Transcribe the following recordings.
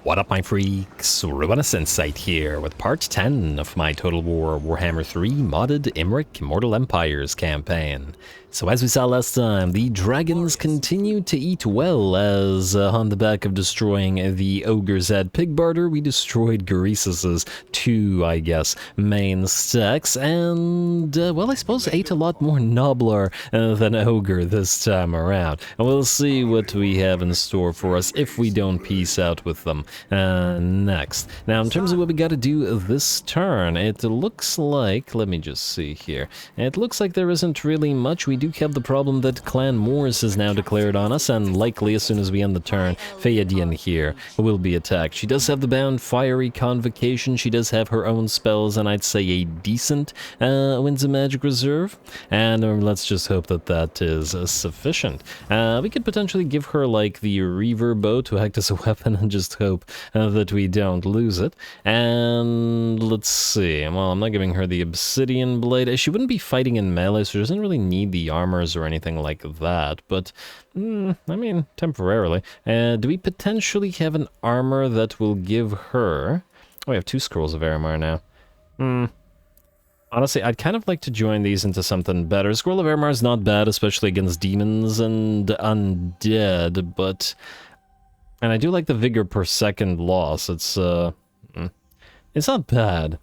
What up, my freaks? RuinusInsight here with part 10 of my Total War Warhammer 3 modded Imrik Immortal Empires campaign. So as we saw last time, the dragons continue to eat well as on the back of destroying the ogres at Pigbarter, we destroyed Garissus's two, I guess, main stacks, and, well, I suppose ate a lot more Noblar than Ogre this time around. And we'll see what we have in store for us if we don't peace out with them next. Now, in terms of what we gotta do this turn, it looks like, let me just see here, it looks like there isn't really much. We do have the problem that Clan Morse is now declared on us, and likely as soon as we end the turn, Feyadian here will be attacked. She does have the bound Fiery Convocation, she does have her own spells, and I'd say a decent Winds of Magic reserve, and let's just hope that that is sufficient. We could potentially give her like the Reaver Bow to act as a weapon and just hope that we don't lose it. And let's see, well, I'm not giving her the Obsidian Blade. She wouldn't be fighting in melee, so she doesn't really need the armors or anything like that, but I mean, temporarily. Do we potentially have an armor that will give her... Oh, we have 2 Scrolls of Aramar now. Honestly, I'd kind of like to join these into something better. Scroll of Aramar is not bad, especially against demons and undead, but... And I do like the vigor per second loss. It's not bad.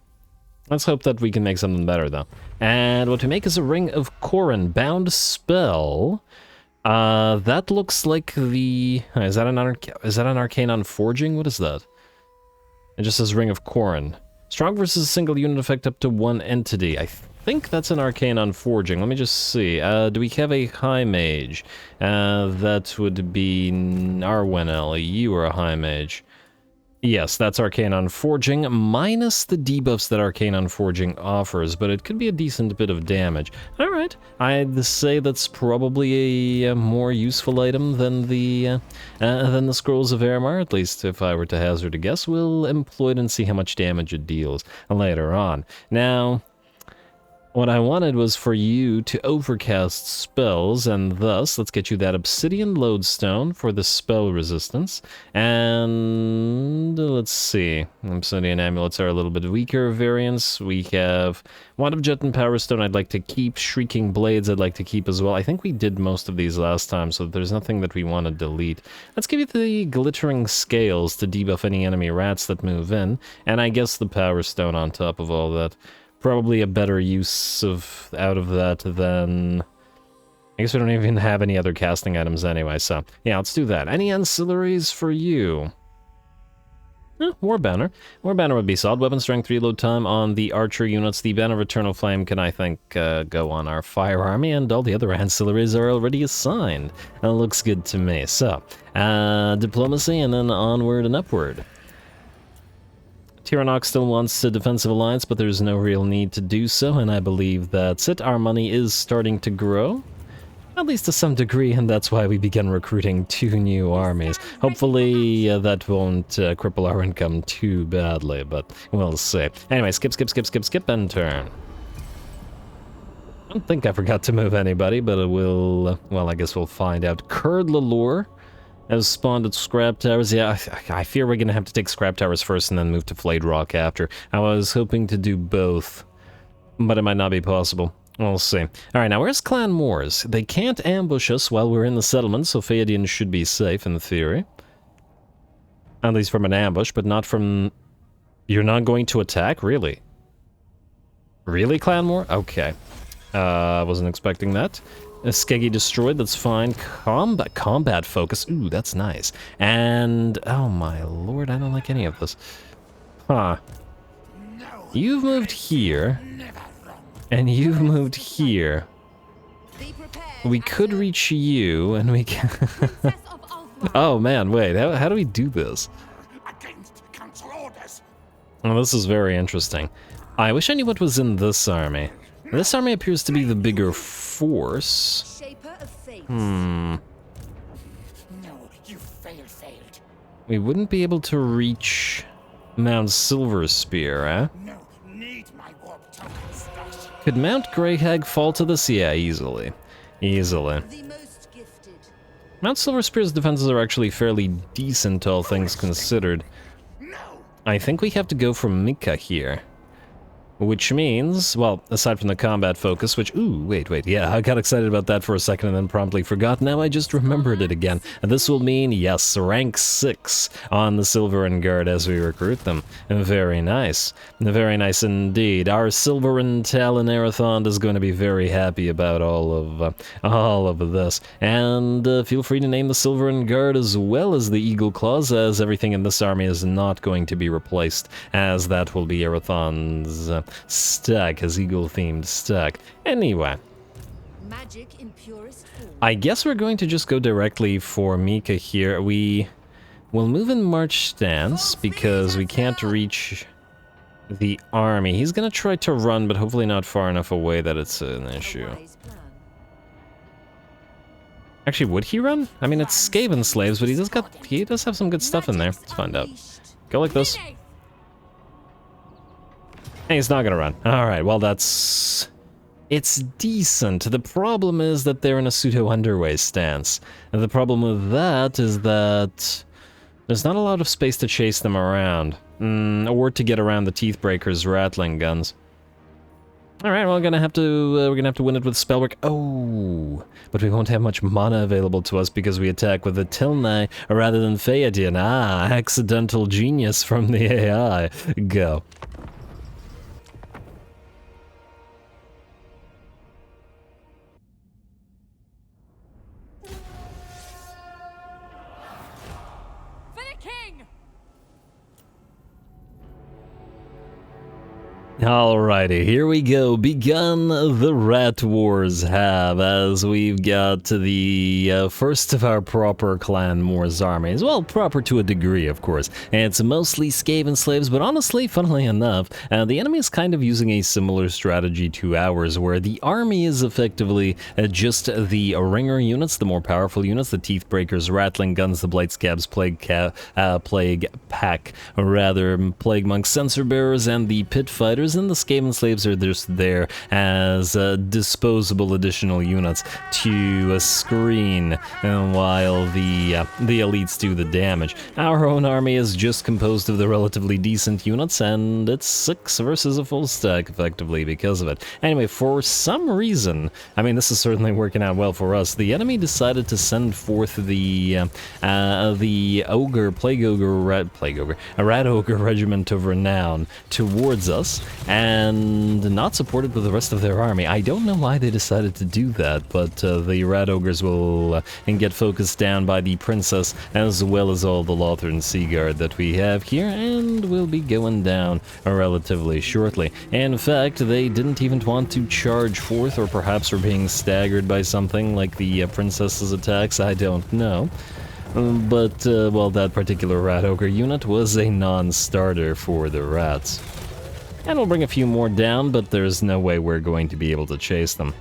Let's hope that we can make something better, though. And what we make is a Ring of Corrin, bound spell. That looks like the... Is that an Arcane on Forging? What is that? It just says Ring of Corrin. Strong versus a single unit effect up to 1 entity. I think that's an Arcane on Forging. Let me just see. Do we have a High Mage? That would be Narwenel. You are a High Mage. Yes, that's Arcane on Forging, minus the debuffs that Arcane on Forging offers, but it could be a decent bit of damage. Alright, I'd say that's probably a more useful item than the Scrolls of Aramar, at least if I were to hazard a guess. We'll employ it and see how much damage it deals later on. Now... what I wanted was for you to overcast spells, and thus, let's get you that Obsidian Lodestone for the spell resistance, and let's see, Obsidian Amulets are a little bit weaker variants. We have Wand of Jet and Power Stone I'd like to keep, Shrieking Blades I'd like to keep as well. I think we did most of these last time, so there's nothing that we want to delete. Let's give you the Glittering Scales to debuff any enemy rats that move in, and I guess the Power Stone on top of all that. Probably a better use out of that than... I guess we don't even have any other casting items anyway, so... yeah, let's do that. Any ancillaries for you? War Banner. War Banner would be solid. Weapon Strength Reload Time on the Archer units. The Banner of Eternal Flame can, I think, go on our Fire Army, and all the other ancillaries are already assigned. That looks good to me. So, Diplomacy, and then onward and upward. Tyrannok still wants a defensive alliance, but there's no real need to do so, and I believe that's it. Our money is starting to grow, at least to some degree, and that's why we began recruiting 2 new armies. Hopefully that won't cripple our income too badly, but we'll see. Anyway, skip, and turn. I don't think I forgot to move anybody, but it will, well, I guess we'll find out. Curdlalore has spawned at Scrap Towers. Yeah, I fear we're gonna have to take Scrap Towers first and then move to Flayed Rock after. I was hoping to do both, but it might not be possible. We'll see. Alright, now where's Clan Moors? They can't ambush us while we're in the settlement, so Feyadian should be safe in theory. At least from an ambush, but not from... You're not going to attack? Really? Really, Clan Moor? Okay. I wasn't expecting that. Skeggy destroyed, that's fine. Combat focus, ooh, that's nice. And, oh my lord, I don't like any of this. Huh. You've moved here, and you've moved here. We could reach you, and we can... Oh man, wait, how do we do this? Well, this is very interesting. I wish I knew what was in this army. This army appears to be the bigger force. We wouldn't be able to reach Mount Silverspear, eh? Could Mount Greyhag fall to this? Yeah, easily. Easily. Mount Silverspear's defenses are actually fairly decent, all things considered. I think we have to go for Mika here. Which means, well, aside from the combat focus, which, ooh, wait, yeah, I got excited about that for a second and then promptly forgot. Now I just remembered it again. And this will mean, yes, rank 6 on the Silverin Guard as we recruit them. Very nice. Very nice indeed. Our Silverin Talon Arathon is going to be very happy about all of this. And feel free to name the Silverin Guard as well as the Eagle Claws, as everything in this army is not going to be replaced, as that will be Arathon's stack, his eagle-themed stack. Anyway, Magic in purest form. I guess we're going to just go directly for Mika here. We will move in march stance because we can't reach the army. He's gonna try to run, but hopefully not far enough away that it's an issue. Actually, would he run? I mean, it's Skaven slaves, but he does have some good stuff in there. Let's find out. Go like this. Hey, he's not gonna run. Alright, well it's decent. The problem is that they're in a pseudo-underway stance. And the problem with that is that there's not a lot of space to chase them around. Or to get around the Teethbreaker's rattling guns. Alright, well, we're gonna have to win it with spellwork. Oh, but we won't have much mana available to us because we attack with the Tilnai rather than Theoden. Ah, accidental genius from the AI. Go. Alrighty, here we go. Begun the Rat Wars have, as we've got the first of our proper Clan Wars armies. Well, proper to a degree, of course. It's mostly Skaven slaves, but honestly, funnily enough, the enemy is kind of using a similar strategy to ours, where the army is effectively just the Ringer units, the more powerful units, the Teethbreakers, Rattling Guns, the Blightscabs, Plague Pack, rather, Plague Monks, Censor Bearers, and the Pit Fighters. And the Skaven slaves are just there as disposable additional units to screen while the elites do the damage. Our own army is just composed of the relatively decent units, and it's 6 versus a full stack, effectively, because of it. Anyway, for some reason, I mean, this is certainly working out well for us, the enemy decided to send forth the Rat Ogre Regiment of Renown towards us, and not supported with the rest of their army. I don't know why they decided to do that, but the Rat Ogres will get focused down by the Princess, as well as all the Lothern Sea Guard that we have here, and will be going down relatively shortly. In fact, they didn't even want to charge forth, or perhaps were being staggered by something like the Princess's attacks, I don't know. But, well, that particular Rat Ogre unit was a non-starter for the rats. And we'll bring a few more down, but there's no way we're going to be able to chase them.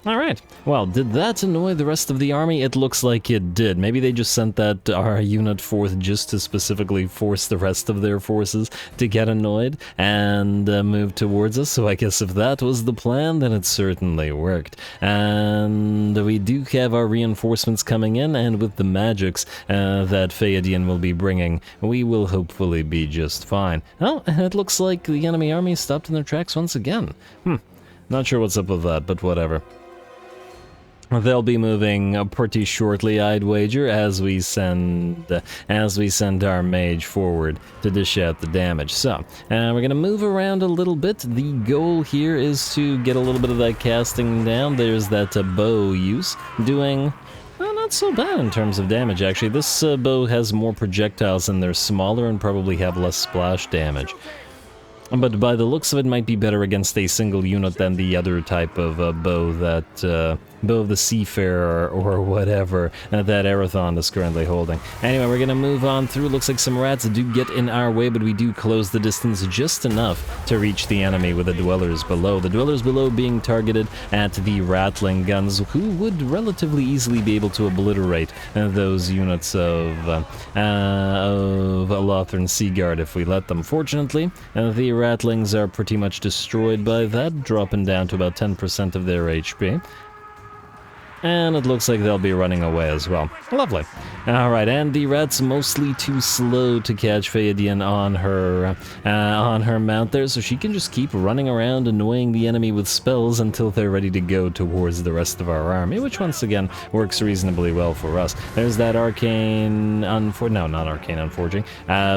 Alright, well, did that annoy the rest of the army? It looks like it did. Maybe they just sent that our unit forth just to specifically force the rest of their forces to get annoyed and move towards us. So I guess if that was the plan, then it certainly worked. And we do have our reinforcements coming in, and with the magics that Theoden will be bringing, we will hopefully be just fine. Oh, it looks like the enemy army stopped in their tracks once again. Not sure what's up with that, but whatever. They'll be moving pretty shortly, I'd wager, as we send our mage forward to dish out the damage. So, we're gonna move around a little bit. The goal here is to get a little bit of that casting down. There's that bow use, doing not so bad in terms of damage, actually. This bow has more projectiles and they're smaller and probably have less splash damage. But by the looks of it, might be better against a single unit than the other type of bow that bow of the Seafarer or whatever that Arathon is currently holding. Anyway, we're gonna move on through. Looks like some rats do get in our way, but we do close the distance just enough to reach the enemy with the Dwellers Below. The Dwellers Below being targeted at the Rattling Guns, who would relatively easily be able to obliterate those units of Lothern Sea Guard if we let them. Fortunately, the Rattlings are pretty much destroyed by that, dropping down to about 10% of their HP. And it looks like they'll be running away as well. Lovely. Alright, and the rat's mostly too slow to catch Phaedian on her mount there, so she can just keep running around annoying the enemy with spells until they're ready to go towards the rest of our army, which once again works reasonably well for us. There's that arcane unforging.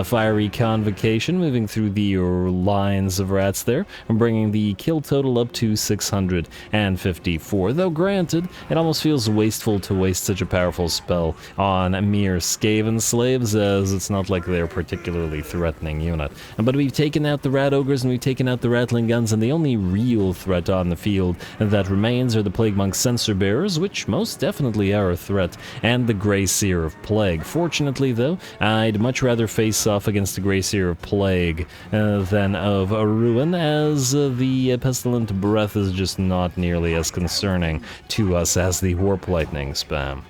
Fiery convocation moving through the lines of rats there, and bringing the kill total up to 654. Though granted, it almost feels wasteful to waste such a powerful spell on mere Skaven slaves, as it's not like they're a particularly threatening unit. But we've taken out the rat ogres and we've taken out the rattling guns, and the only real threat on the field that remains are the Plague Monk Censer Bearers, which most definitely are a threat, and the Grey Seer of Plague. Fortunately, though, I'd much rather face off against the Grey Seer of Plague than of a Ruin, as the Pestilent Breath is just not nearly as concerning to us as the Warp Lightning spam.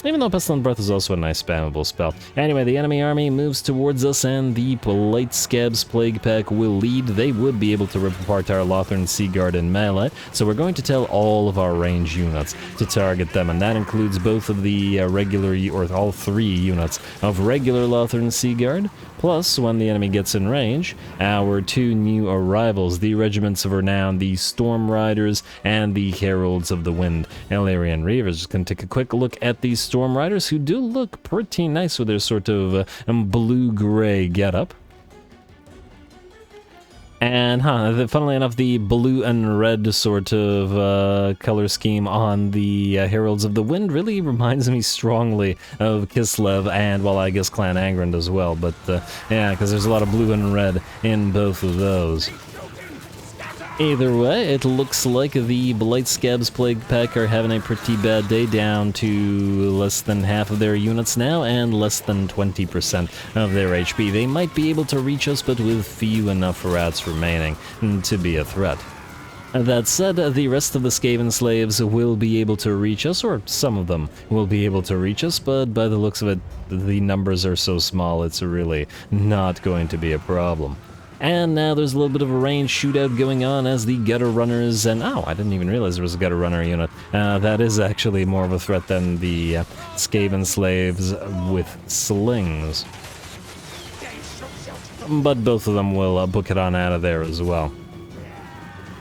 Even though Pestilent Breath is also a nice spammable spell. Anyway, the enemy army moves towards us, and the Polite Scabs Plague Pack will lead. They would be able to rip apart our Lothern Seaguard in melee, so we're going to tell all of our range units to target them, and that includes both of the all three units of regular Lothern Seaguard, plus, when the enemy gets in range, our two new arrivals, the Regiments of Renown, the Storm Riders, and the Heralds of the Wind. Illyrian Reavers. Just gonna take a quick look at these Storm Riders, who do look pretty nice with their sort of blue-gray getup. And, funnily enough, the blue and red sort of color scheme on the Heralds of the Wind really reminds me strongly of Kislev and, well, I guess Clan Angrand as well. But, yeah, because there's a lot of blue and red in both of those. Either way, it looks like the Blight Scabs Plague Pack are having a pretty bad day, down to less than half of their units now and less than 20% of their HP. They might be able to reach us, but with few enough rats remaining to be a threat. That said, the rest of the Skaven slaves will be able to reach us, or some of them will be able to reach us, but by the looks of it, the numbers are so small it's really not going to be a problem. And now there's a little bit of a range shootout going on as the Gutter Runners, and oh, I didn't even realize there was a Gutter Runner unit. That is actually more of a threat than the Skaven slaves with slings. But both of them will book it on out of there as well.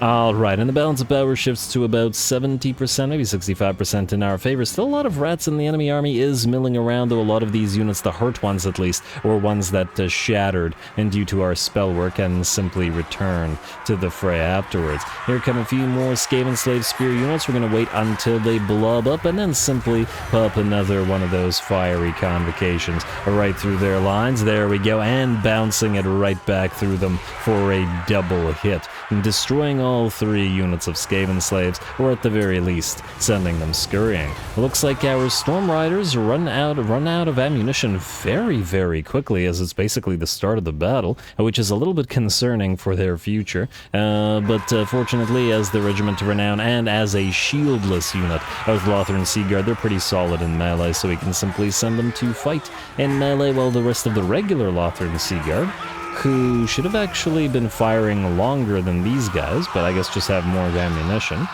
Alright, and the balance of power shifts to about 70%, maybe 65% in our favor. Still a lot of rats in the enemy army is milling around, though a lot of these units, the hurt ones at least, or ones that shattered, and due to our spell work, and simply returned to the fray afterwards. Here come a few more Skaven Slave Spear units. We're going to wait until they blob up, and then simply pop another one of those fiery convocations right through their lines. There we go, and bouncing it right back through them for a double hit, and destroying all three units of Skaven slaves, or at the very least, sending them scurrying. It looks like our Storm Riders run out of ammunition very, very quickly, as it's basically the start of the battle, which is a little bit concerning for their future. But fortunately, as the Regiment of Renown and as a shieldless unit of Lothern Seaguard, they're pretty solid in melee, so we can simply send them to fight in melee, while the rest of the regular Lothern Seaguard, who should have actually been firing longer than these guys, but I guess just have more ammunition.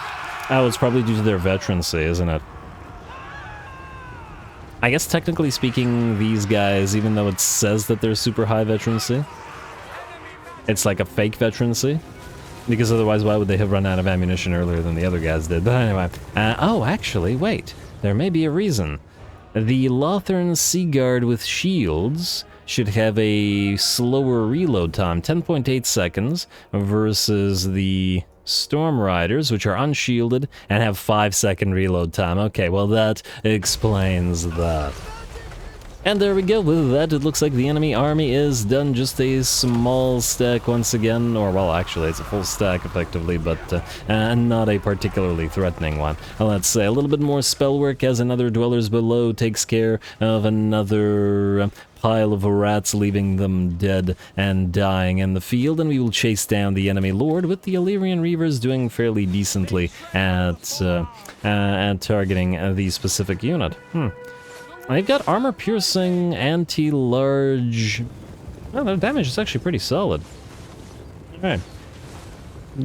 Oh, it's probably due to their veterancy, isn't it? I guess technically speaking, these guys, even though it says that they're super high veterancy, it's like a fake veterancy, because otherwise why would they have run out of ammunition earlier than the other guys did? But anyway, oh, actually, wait, there may be a reason. The Lothern Seaguard with shields should have a slower reload time, 10.8 seconds, versus the Storm Riders, which are unshielded and have 5-second reload time. Okay, well that explains that. And there we go, with that it looks like the enemy army is done. Just a small stack once again, or well actually it's a full stack effectively, but not a particularly threatening one. Let's say a little bit more spell work as another Dwellers Below takes care of another pile of rats, leaving them dead and dying in the field, and we will chase down the enemy lord, with the Illyrian Reavers doing fairly decently at targeting the specific unit. They've got armor-piercing, anti-large. Oh, their damage is actually pretty solid. Alright.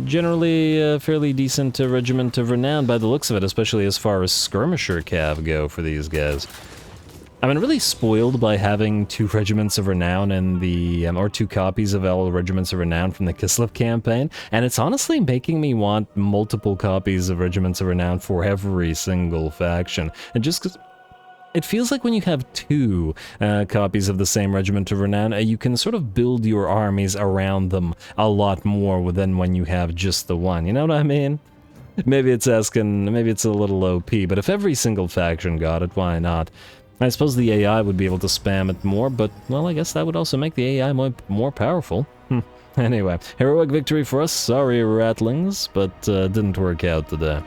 generally a fairly decent regiment of renown by the looks of it, especially as far as skirmisher cav go for these guys. I've been really spoiled by having 2 regiments of renown in the, or 2 copies of all regiments of renown from the Kislev campaign, and it's honestly making me want multiple copies of regiments of renown for every single faction. And just because it feels like when you have 2 copies of the same regiment of renown, you can sort of build your armies around them a lot more than when you have just the one, you know what I mean? Maybe it's maybe it's a little OP, but if every single faction got it, why not? I suppose the AI would be able to spam it more, but, well, I guess that would also make the AI more powerful. Anyway, heroic victory for us. Sorry, Rattlings, but didn't work out today.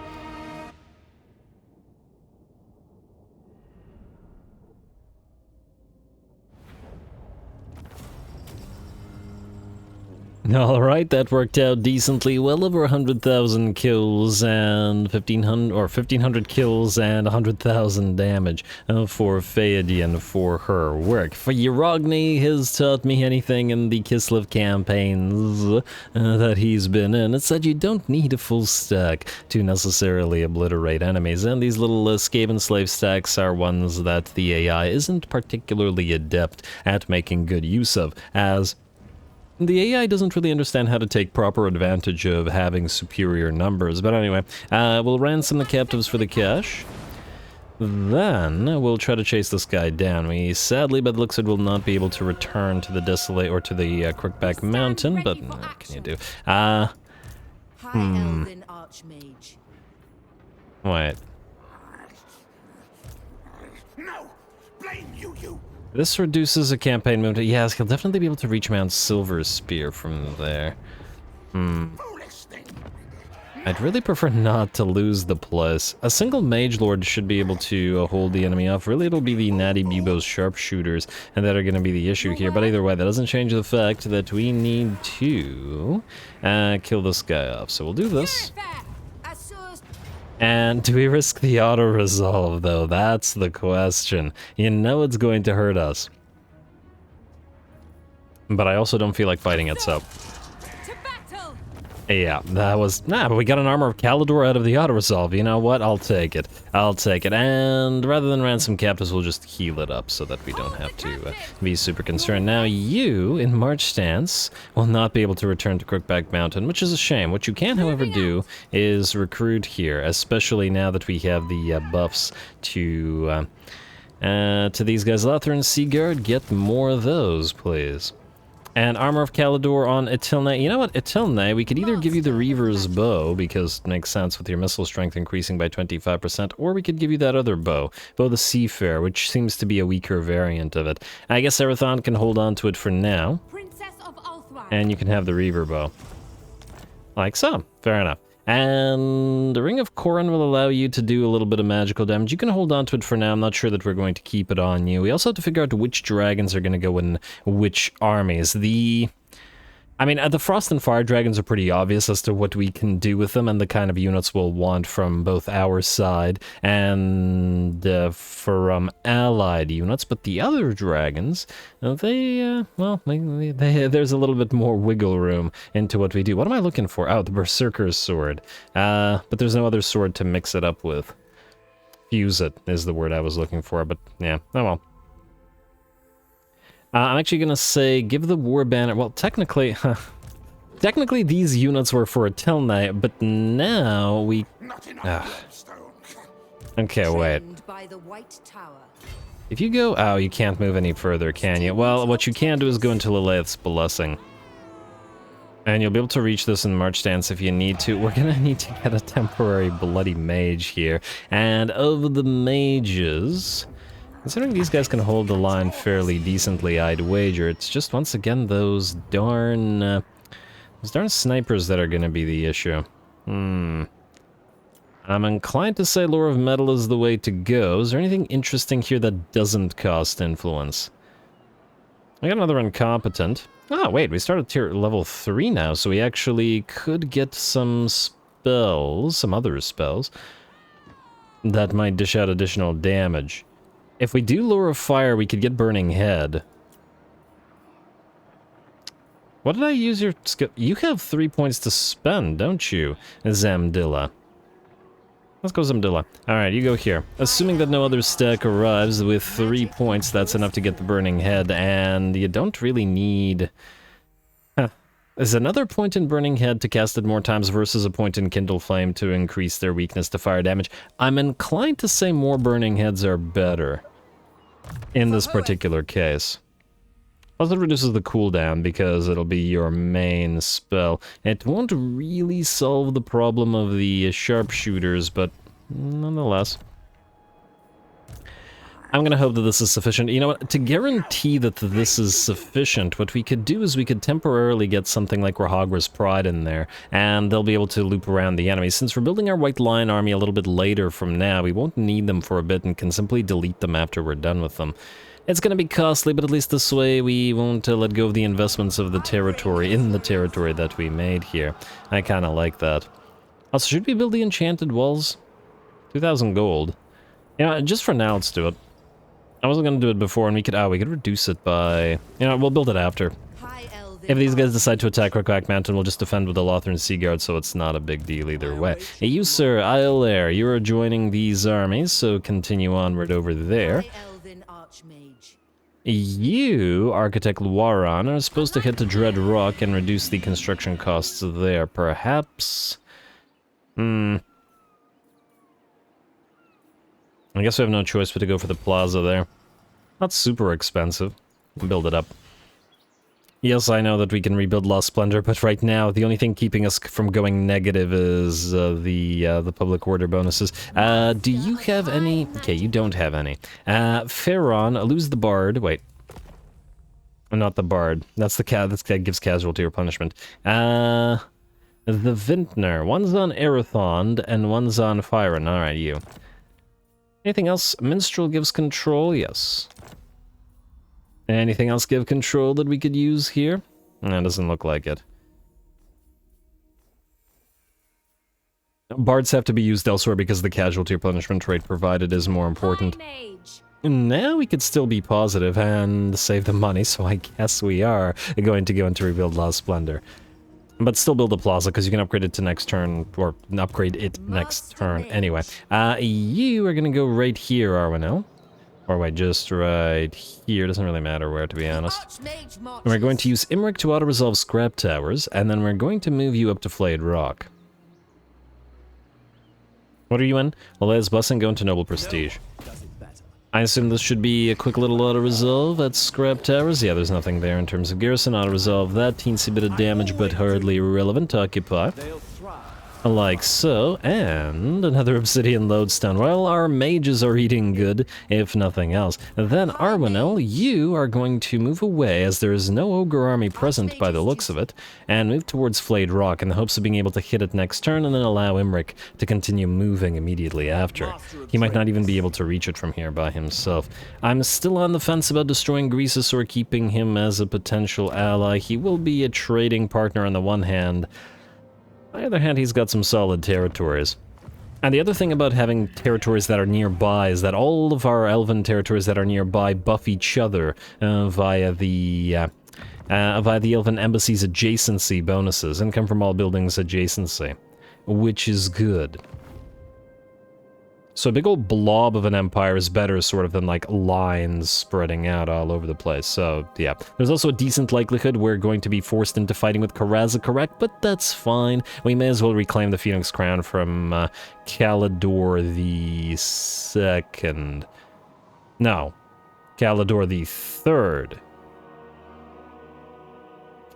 Alright, that worked out decently well. Over 100,000 kills and 1,500 kills and 100,000 damage for Phaedian for her work. For Yerogni has taught me anything in the Kislev campaigns that he's been in. It's that you don't need a full stack to necessarily obliterate enemies, and these little Skaven slave stacks are ones that the AI isn't particularly adept at making good use of, as the AI doesn't really understand how to take proper advantage of having superior numbers. But anyway, we'll ransom the captives for the cash. Then we'll try to chase this guy down. We sadly, by the looks of it, will not be able to return to the Desolate or to the Crookback Mountain. But what can you do? Wait. No! Blame you! This reduces a campaign movement. Yes, he'll definitely be able to reach Mount Silver Spear from there. I'd really prefer not to lose the place. A single Mage Lord should be able to hold the enemy off. Really, it'll be the Natty Bubo's sharpshooters, and that are going to be the issue here. But either way, that doesn't change the fact that we need to kill this guy off. So we'll do this. And do we risk the auto-resolve, though? That's the question. You know it's going to hurt us. But I also don't feel like fighting it, so... Yeah, that was... Nah, but we got an Armor of Caledor out of the auto-resolve. You know what? I'll take it. I'll take it. And rather than ransom captives, we'll just heal it up so that we don't have to be super concerned. Now, you, in March stance, will not be able to return to Crookback Mountain, which is a shame. What you can, however, do is recruit here, especially now that we have the buffs to these guys. Lothar and Sigurd, get more of those, please. And Armor of Caledor on Etilne. You know what, Etilne, we could either give you the Reaver's Bow, because it makes sense with your missile strength increasing by 25%, or we could give you that other bow, the Seafair, which seems to be a weaker variant of it. I guess Erathon can hold on to it for now. And you can have the Reaver Bow. Like so. Fair enough. And the Ring of Corrin will allow you to do a little bit of magical damage. You can hold on to it for now. I'm not sure that we're going to keep it on you. We also have to figure out which dragons are going to go in which armies. I mean, the Frost and Fire Dragons are pretty obvious as to what we can do with them and the kind of units we'll want from both our side and from allied units. But the other dragons, there's a little bit more wiggle room into what we do. What am I looking for? Oh, the Berserker's Sword. But there's no other sword to mix it up with. Fuse it is the word I was looking for, but yeah, oh well. I'm actually going to say, give the War Banner... Well, technically these units were for Etilne, but now we... Okay, wait. If you go... Oh, you can't move any further, can you? Well, what you can do is go into Lilith's Blessing. And you'll be able to reach this in March stance if you need to. We're going to need to get a temporary Bloody Mage here. And of the mages... Considering these guys can hold the line fairly decently, I'd wager it's just, once again, those darn snipers that are going to be the issue. I'm inclined to say Lore of Metal is the way to go. Is there anything interesting here that doesn't cost influence? I got another incompetent. Oh, wait, we started tier level 3 now, so we actually could get some spells, some other spells, that might dish out additional damage. If we do Lure of Fire, we could get Burning Head. What did I use your skill? You have 3 points to spend, don't you, Zamdilla? Let's go Zamdilla. Alright, you go here. Assuming that no other stack arrives with 3 points, that's enough to get the Burning Head, and you don't really need... Huh. There's another point in Burning Head to cast it more times versus a point in Kindle Flame to increase their weakness to fire damage. I'm inclined to say more Burning Heads are better in this particular case. Plus it reduces the cooldown because it'll be your main spell. It won't really solve the problem of the sharpshooters, but nonetheless. I'm gonna hope that this is sufficient. You know what, to guarantee that this is sufficient, what we could do is we could temporarily get something like Rahagra's Pride in there, and they'll be able to loop around the enemy. Since we're building our White Lion army a little bit later from now, we won't need them for a bit and can simply delete them after we're done with them. It's going to be costly, but at least this way we won't let go of the investments of the territory, in the territory that we made here. I kind of like that. Also, should we build the enchanted walls? 2,000 gold. Yeah, just for now, let's do it. I wasn't going to do it before, and we could reduce it by... You know, we'll build it after. If these guys decide to attack Rockback Mountain, we'll just defend with the Lothran Sea Guard, so it's not a big deal either way. Hey, you, sir, Isle you are joining these armies, so continue onward over there. You, Architect Luaran, are supposed to hit the Dread Rock and reduce the construction costs there, perhaps? I guess we have no choice but to go for the plaza there. Not super expensive. Build it up. Yes, I know that we can rebuild Lost Splendor, but right now the only thing keeping us from going negative is the public order bonuses. Do you have any? Okay, you don't have any. Pharaon, lose the Bard. Wait. Not the Bard. That's the that gives casualty or punishment. The Vintner. One's on Erathond and one's on Fyron. Alright, you. Anything else? Minstrel gives control, yes. Anything else give control that we could use here? No, it doesn't look like it. Bards have to be used elsewhere because the casualty or punishment rate provided is more important. Now we could still be positive and save the money, so I guess we are going to go into rebuild Lost Splendor. But still build a plaza, because you can upgrade it to next turn, or upgrade it next turn anyway. You are going to go right here, Arwinel. Or wait, just right here. Doesn't really matter where, to be honest. And we're going to use Imrik to auto-resolve Scrap Towers, and then we're going to move you up to Flayed Rock. What are you in? Lalea's Blessing, go into Noble Prestige. I assume this should be a quick little auto-resolve at Scrap Towers. Yeah, there's nothing there in terms of garrison. Auto-resolve that. Teensy bit of damage, but hardly relevant. Occupy. Like so, and another Obsidian Lodestone. Well, our mages are eating good, if nothing else. Then, Arwinel, you are going to move away, as there is no Ogre army present by the looks of it, and move towards Flayed Rock in the hopes of being able to hit it next turn, and then allow Imrik to continue moving immediately after. He might not even be able to reach it from here by himself. I'm still on the fence about destroying Greasus or keeping him as a potential ally. He will be a trading partner on the one hand. On the other hand, he's got some solid territories. And the other thing about having territories that are nearby is that all of our elven territories that are nearby buff each other via the elven embassy's adjacency bonuses, income from all buildings adjacency, which is good. So a big old blob of an empire is better sort of than like lines spreading out all over the place. So yeah, there's also a decent likelihood we're going to be forced into fighting with Karaza, but that's fine. We may as well reclaim the Phoenix Crown from Caledor the Second. No, Caledor the Third.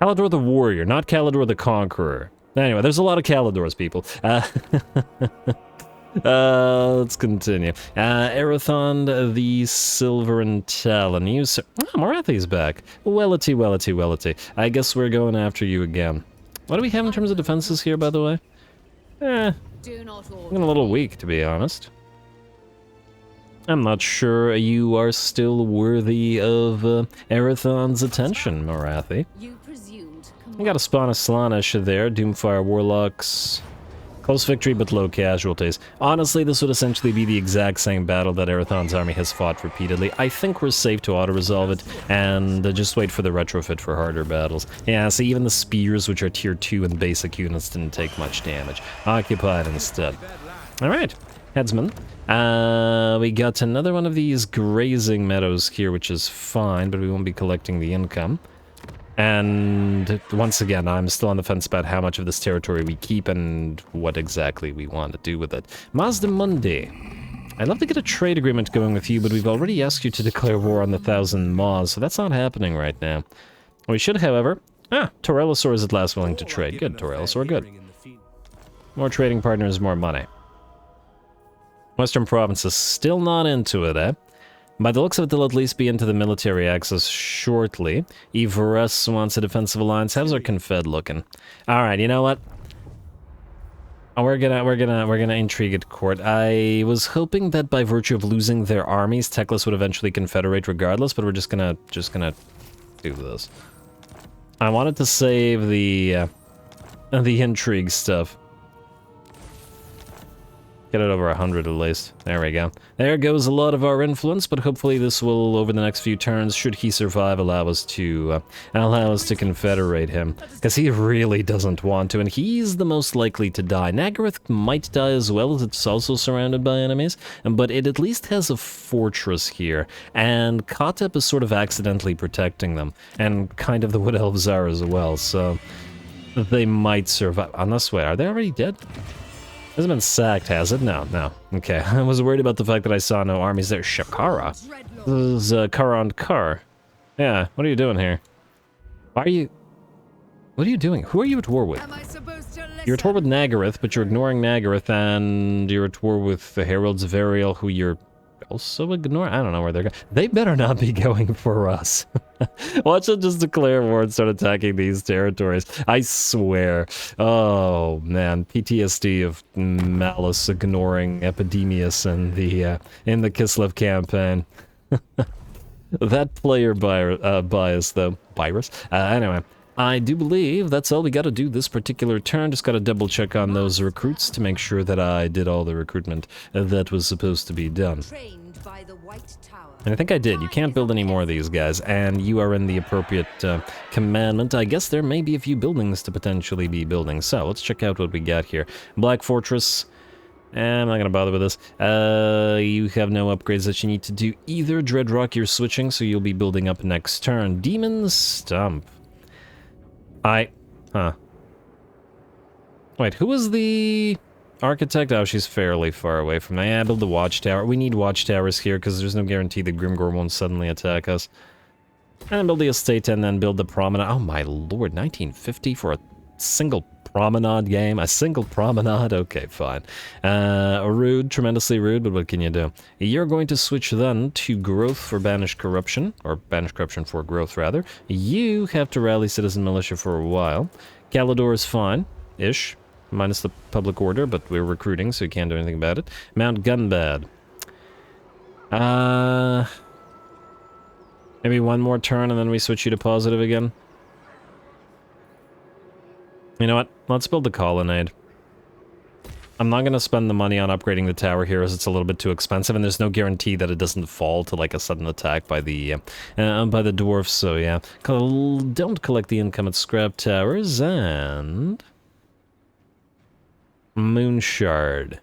Caledor the Warrior, not Caledor the Conqueror. Anyway, there's a lot of Caledors, people. Let's continue. Erathond the Silvern Talon. You, sir. Oh, Morathi's back. Wellity. I guess we're going after you again. What do we have in terms of defenses here, by the way? I'm a little weak, to be honest. I'm not sure you are still worthy of Erathon's attention, Morathi. You got a spawn of Slaanesh there, Doomfire Warlocks, Close victory, but low casualties. Honestly, this would essentially be the exact same battle that Erathon's army has fought repeatedly. I think we're safe to auto-resolve it, and just wait for the retrofit for harder battles. Yeah, see, even the spears, which are tier 2 and basic units, didn't take much damage. Occupied instead. Alright, headsman. We got another one of these grazing meadows here, which is fine, but we won't be collecting the income. And once again, I'm still on the fence about how much of this territory we keep and what exactly we want to do with it. Mazda Mundi. I'd love to get a trade agreement going with you, but we've already asked you to declare war on the 1,000 Maws, so that's not happening right now. We should, however... Torellosaur is at last willing to trade. Good, Torellosaur, good. More trading partners, more money. Western provinces still not into it, eh? By the looks of it, they'll at least be into the military axis shortly. Everest wants a defensive alliance. How's our Confed looking? All right, you know what? We're gonna intrigue at court. I was hoping that by virtue of losing their armies, Teclis would eventually confederate regardless, but we're just gonna do this. I wanted to save the intrigue stuff. Get it over 100 at least. There we go. There goes a lot of our influence, but hopefully this will, over the next few turns, should he survive, allow us to confederate him. Because he really doesn't want to, and he's the most likely to die. Nagaroth might die as well, as it's also surrounded by enemies, but it at least has a fortress here, and Kotep is sort of accidentally protecting them, and kind of the Wood Elves are as well, so they might survive. Unless, wait, are they already dead? Hasn't been sacked, has it? No, no. Okay, I was worried about the fact that I saw no armies there. Shakara? This is Kara on Kar. Yeah, what are you doing here? Why are you... What are you doing? Who are you at war with? You're at war with Nagaroth, but you're ignoring Nagaroth, and you're at war with the Heralds of Ariel, who you're also ignoring? I don't know where they're going. They better not be going for us. Watch them just declare war and start attacking these territories. I swear. Oh, man. PTSD of Malice ignoring Epidemius in the Kislev campaign. That player bias, though. Virus? Anyway. I do believe that's all we gotta do this particular turn. Just gotta double check on those recruits to make sure that I did all the recruitment that was supposed to be done. And I think I did. You can't build any more of these guys, and you are in the appropriate commandment. I guess there may be a few buildings to potentially be building. So, let's check out what we got here. Black Fortress. I'm not gonna bother with this. You have no upgrades that you need to do either. Dreadrock, you're switching, so you'll be building up next turn. Demon Stump. Wait, who was the architect? Oh, she's fairly far away from me. Yeah, build the watchtower. We need watchtowers here because there's no guarantee the Grimgor won't suddenly attack us. And then build the estate and then build the promenade. Oh my lord, 1950 for a single promenade game? A single promenade? Okay, fine. Rude, tremendously rude, but what can you do? You're going to switch then to growth for banish corruption, or banish corruption for growth, rather. You have to rally citizen militia for a while. Caledor is fine-ish, minus the public order, but we're recruiting, so you can't do anything about it. Mount Gunbad. Maybe one more turn and then we switch you to positive again? You know what? Let's build the colonnade. I'm not going to spend the money on upgrading the tower here as it's a little bit too expensive, and there's no guarantee that it doesn't fall to like a sudden attack by the dwarfs, so yeah. Don't collect the income at scrap towers, and... Moonshard.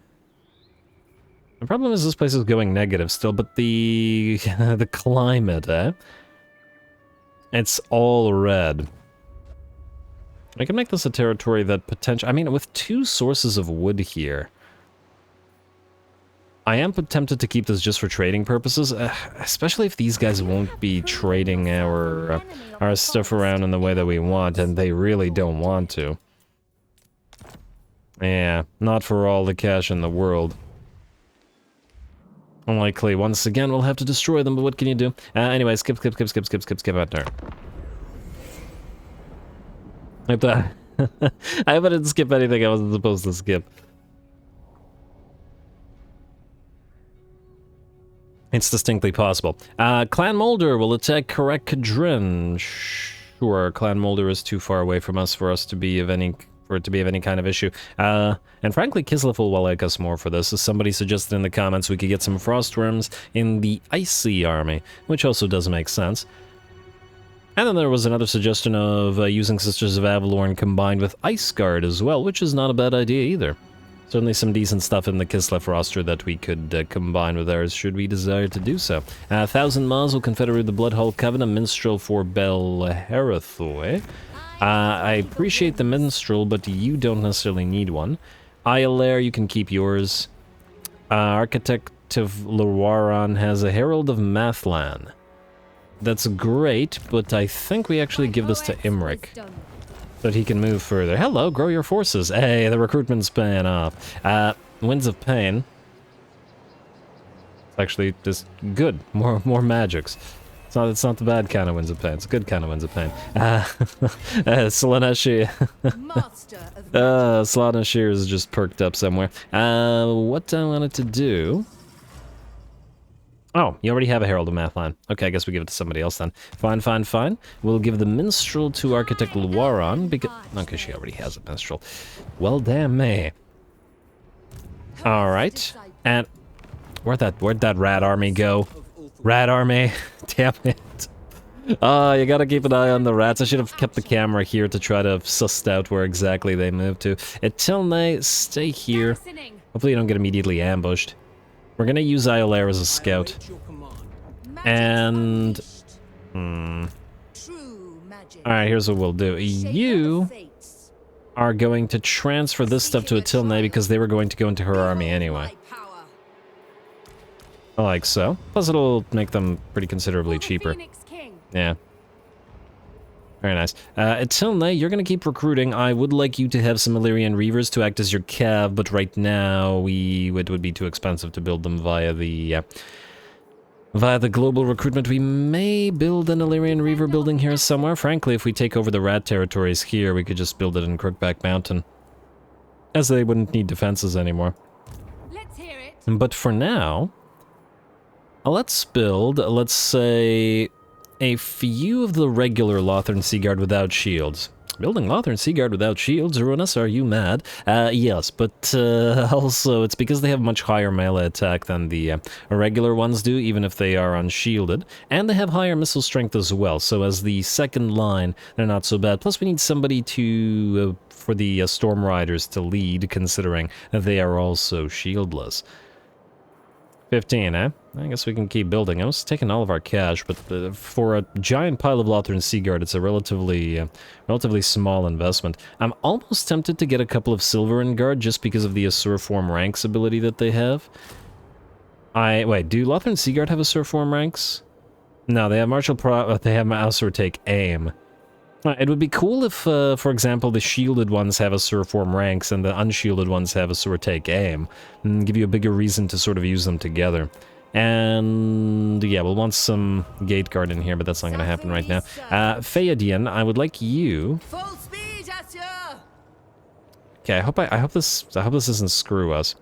The problem is this place is going negative still, but the... the climate, eh? It's all red. I can make this a territory that potentially... I mean, with 2 sources of wood here, I am tempted to keep this just for trading purposes, especially if these guys won't be trading our stuff around in the way that we want, and they really don't want to. Yeah, not for all the cash in the world. Unlikely. Once again, we'll have to destroy them, but what can you do? Anyway, skip out turn. I hope I didn't skip anything I wasn't supposed to skip. It's distinctly possible. Clan Molder will attack Correct Kadrin. Sure, Clan Molder is too far away from us for us to be of any for it to be of any kind of issue. And frankly, Kislev will like us more for this. As somebody suggested in the comments, we could get some Frostworms in the Icy army, which also does make sense. And then there was another suggestion of using Sisters of Avalorn combined with Ice Guard as well, which is not a bad idea either. Certainly some decent stuff in the Kislev roster that we could combine with ours, should we desire to do so. 1,000 Maz will confederate the Bloodhall Covenant, Minstrel for Belherothoi. I appreciate the Minstrel, but you don't necessarily need one. Iolair, you can keep yours. Architect of Lorwaron has a Herald of Mathlan. That's great, but I think we actually give this to Imrik, so that he can move further. Hello, grow your forces. Hey, the recruitment's paying off. Winds of Pain. It's actually just good. More magics. It's not the bad kind of Winds of Pain. It's a good kind of Winds of Pain. Slaneshi. Slaneshi is just perked up somewhere. What I wanted to do... Oh, you already have a Herald of Mathlan. Okay, I guess we give it to somebody else then. Fine. We'll give the Minstrel to Architect Luaron, because... Okay, she already has a Minstrel. Well, damn me. Alright. And... Where'd that rat army go? Rat army. Damn it. You gotta keep an eye on the rats. I should have kept the camera here to try to suss out where exactly they moved to. Etilne, stay here. Hopefully you don't get immediately ambushed. We're gonna use Iolair as a scout. And... Alright, here's what we'll do. You are going to transfer this stuff to Etilne because they were going to go into her army anyway. Like so. Plus it'll make them pretty considerably cheaper. Yeah. Very nice. Etilne, you're gonna keep recruiting. I would like you to have some Illyrian Reavers to act as your cav, but right now it would be too expensive to build them via the global recruitment. We may build an Illyrian Reaver building here somewhere. Frankly, if we take over the rat territories here, we could just build it in Crookback Mountain, as they wouldn't need defenses anymore. Let's hear it. But for now, let's build, let's say, a few of the regular Lothern Seaguard without shields. Building Lothern Seaguard without shields, Ruinous, are you mad? Yes, but also it's because they have much higher melee attack than the regular ones do, even if they are unshielded. And they have higher missile strength as well, so as the second line, they're not so bad. Plus we need somebody to, for the Storm Riders to lead, considering that they are also shieldless. 15, eh? I guess we can keep building. I was taking all of our cash, but for a giant pile of Lothern Seaguard, it's a relatively small investment. I'm almost tempted to get a couple of Silverin Guard just because of the Asuraform ranks ability that they have. Wait, do Lothern Seaguard have Asuraform ranks? No, they have they have Asur take aim. It would be cool if, for example, the shielded ones have Asuraform ranks and the unshielded ones have Asur take aim, and give you a bigger reason to sort of use them together. And yeah, we'll want some Gate Guard in here, but that's not going to happen right now. Phaedian, I would like you. Full speed, Asur! Okay, I hope this doesn't screw us.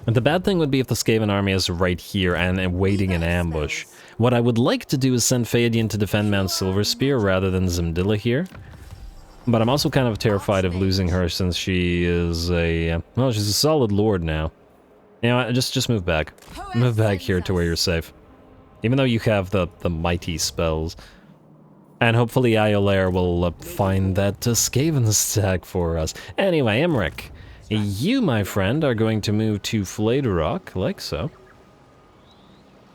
And the bad thing would be if the Skaven army is right here and waiting in ambush. What I would like to do is send Phaedian to defend Mount Silverspear rather than Zimdilla here. But I'm also kind of terrified of losing her since she is a... well, she's a solid lord now. You know, just move back. Move back here to where you're safe. Even though you have the mighty spells. And hopefully Iolair will find that Skaven stack for us. Anyway, Imrik. You, my friend, are going to move to Fladerrock, like so.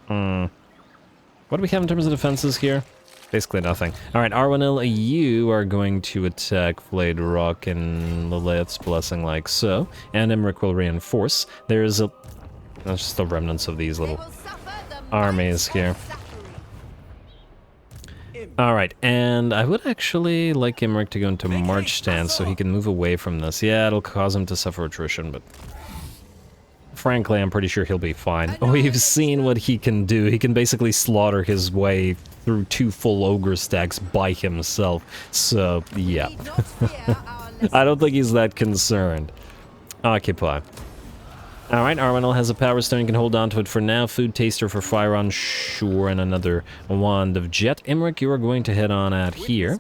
What do we have in terms of defenses here? Basically nothing. Alright, Arwenil, you are going to attack Fladerrock and Lilith's Blessing, like so. And Imrik will reinforce. There's a... that's just the remnants of these little armies here. Alright, and I would actually like Imrik to go into March stance so he can move away from this. Yeah, it'll cause him to suffer attrition, but... frankly, I'm pretty sure he'll be fine. We've seen what he can do. He can basically slaughter his way through 2 full ogre stacks by himself. So, yeah. I don't think he's that concerned. Occupy. Alright, Arwenil has a Power Stone. You can hold on to it for now. Food Taster for Fyron, sure, and another Wand of Jet. Imrik, you are going to head on out here.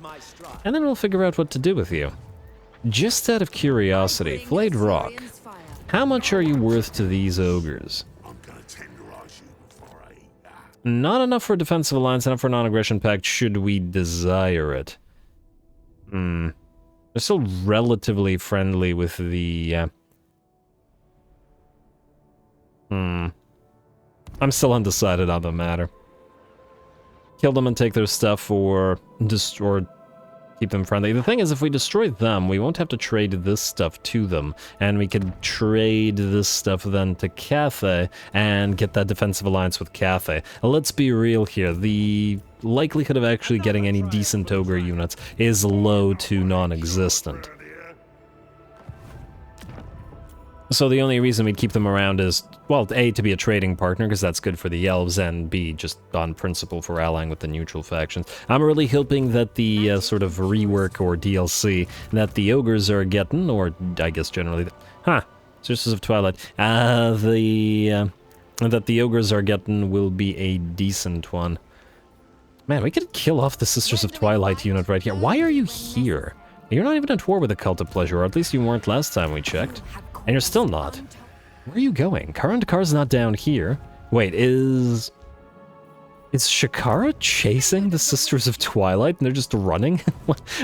And then we'll figure out what to do with you. Just out of curiosity, Flayed Rock, how much are you worth to these ogres? I'm gonna tenderize you before I eat that. Not enough for a defensive alliance, enough for a non-aggression pact, should we desire it. They're still relatively friendly with the... I'm still undecided on the matter. Kill them and take their stuff, or keep them friendly. The thing is, if we destroy them, we won't have to trade this stuff to them, and we could trade this stuff then to Cathay and get that defensive alliance with Cathay. Let's be real here, the likelihood of actually getting any decent ogre units is low to non-existent. So the only reason we'd keep them around is, well, A, to be a trading partner, because that's good for the elves, and B, just on principle for allying with the neutral factions. I'm really hoping that the sort of rework or DLC that the ogres are getting, or I guess generally... Sisters of Twilight. That the ogres are getting will be a decent one. Man, we could kill off the Sisters of Twilight unit right here. Why are you here? You're not even at war with the Cult of Pleasure, or at least you weren't last time we checked. And you're still not. Where are you going? Kar's not down here. Wait, is Shakara chasing the Sisters of Twilight and they're just running?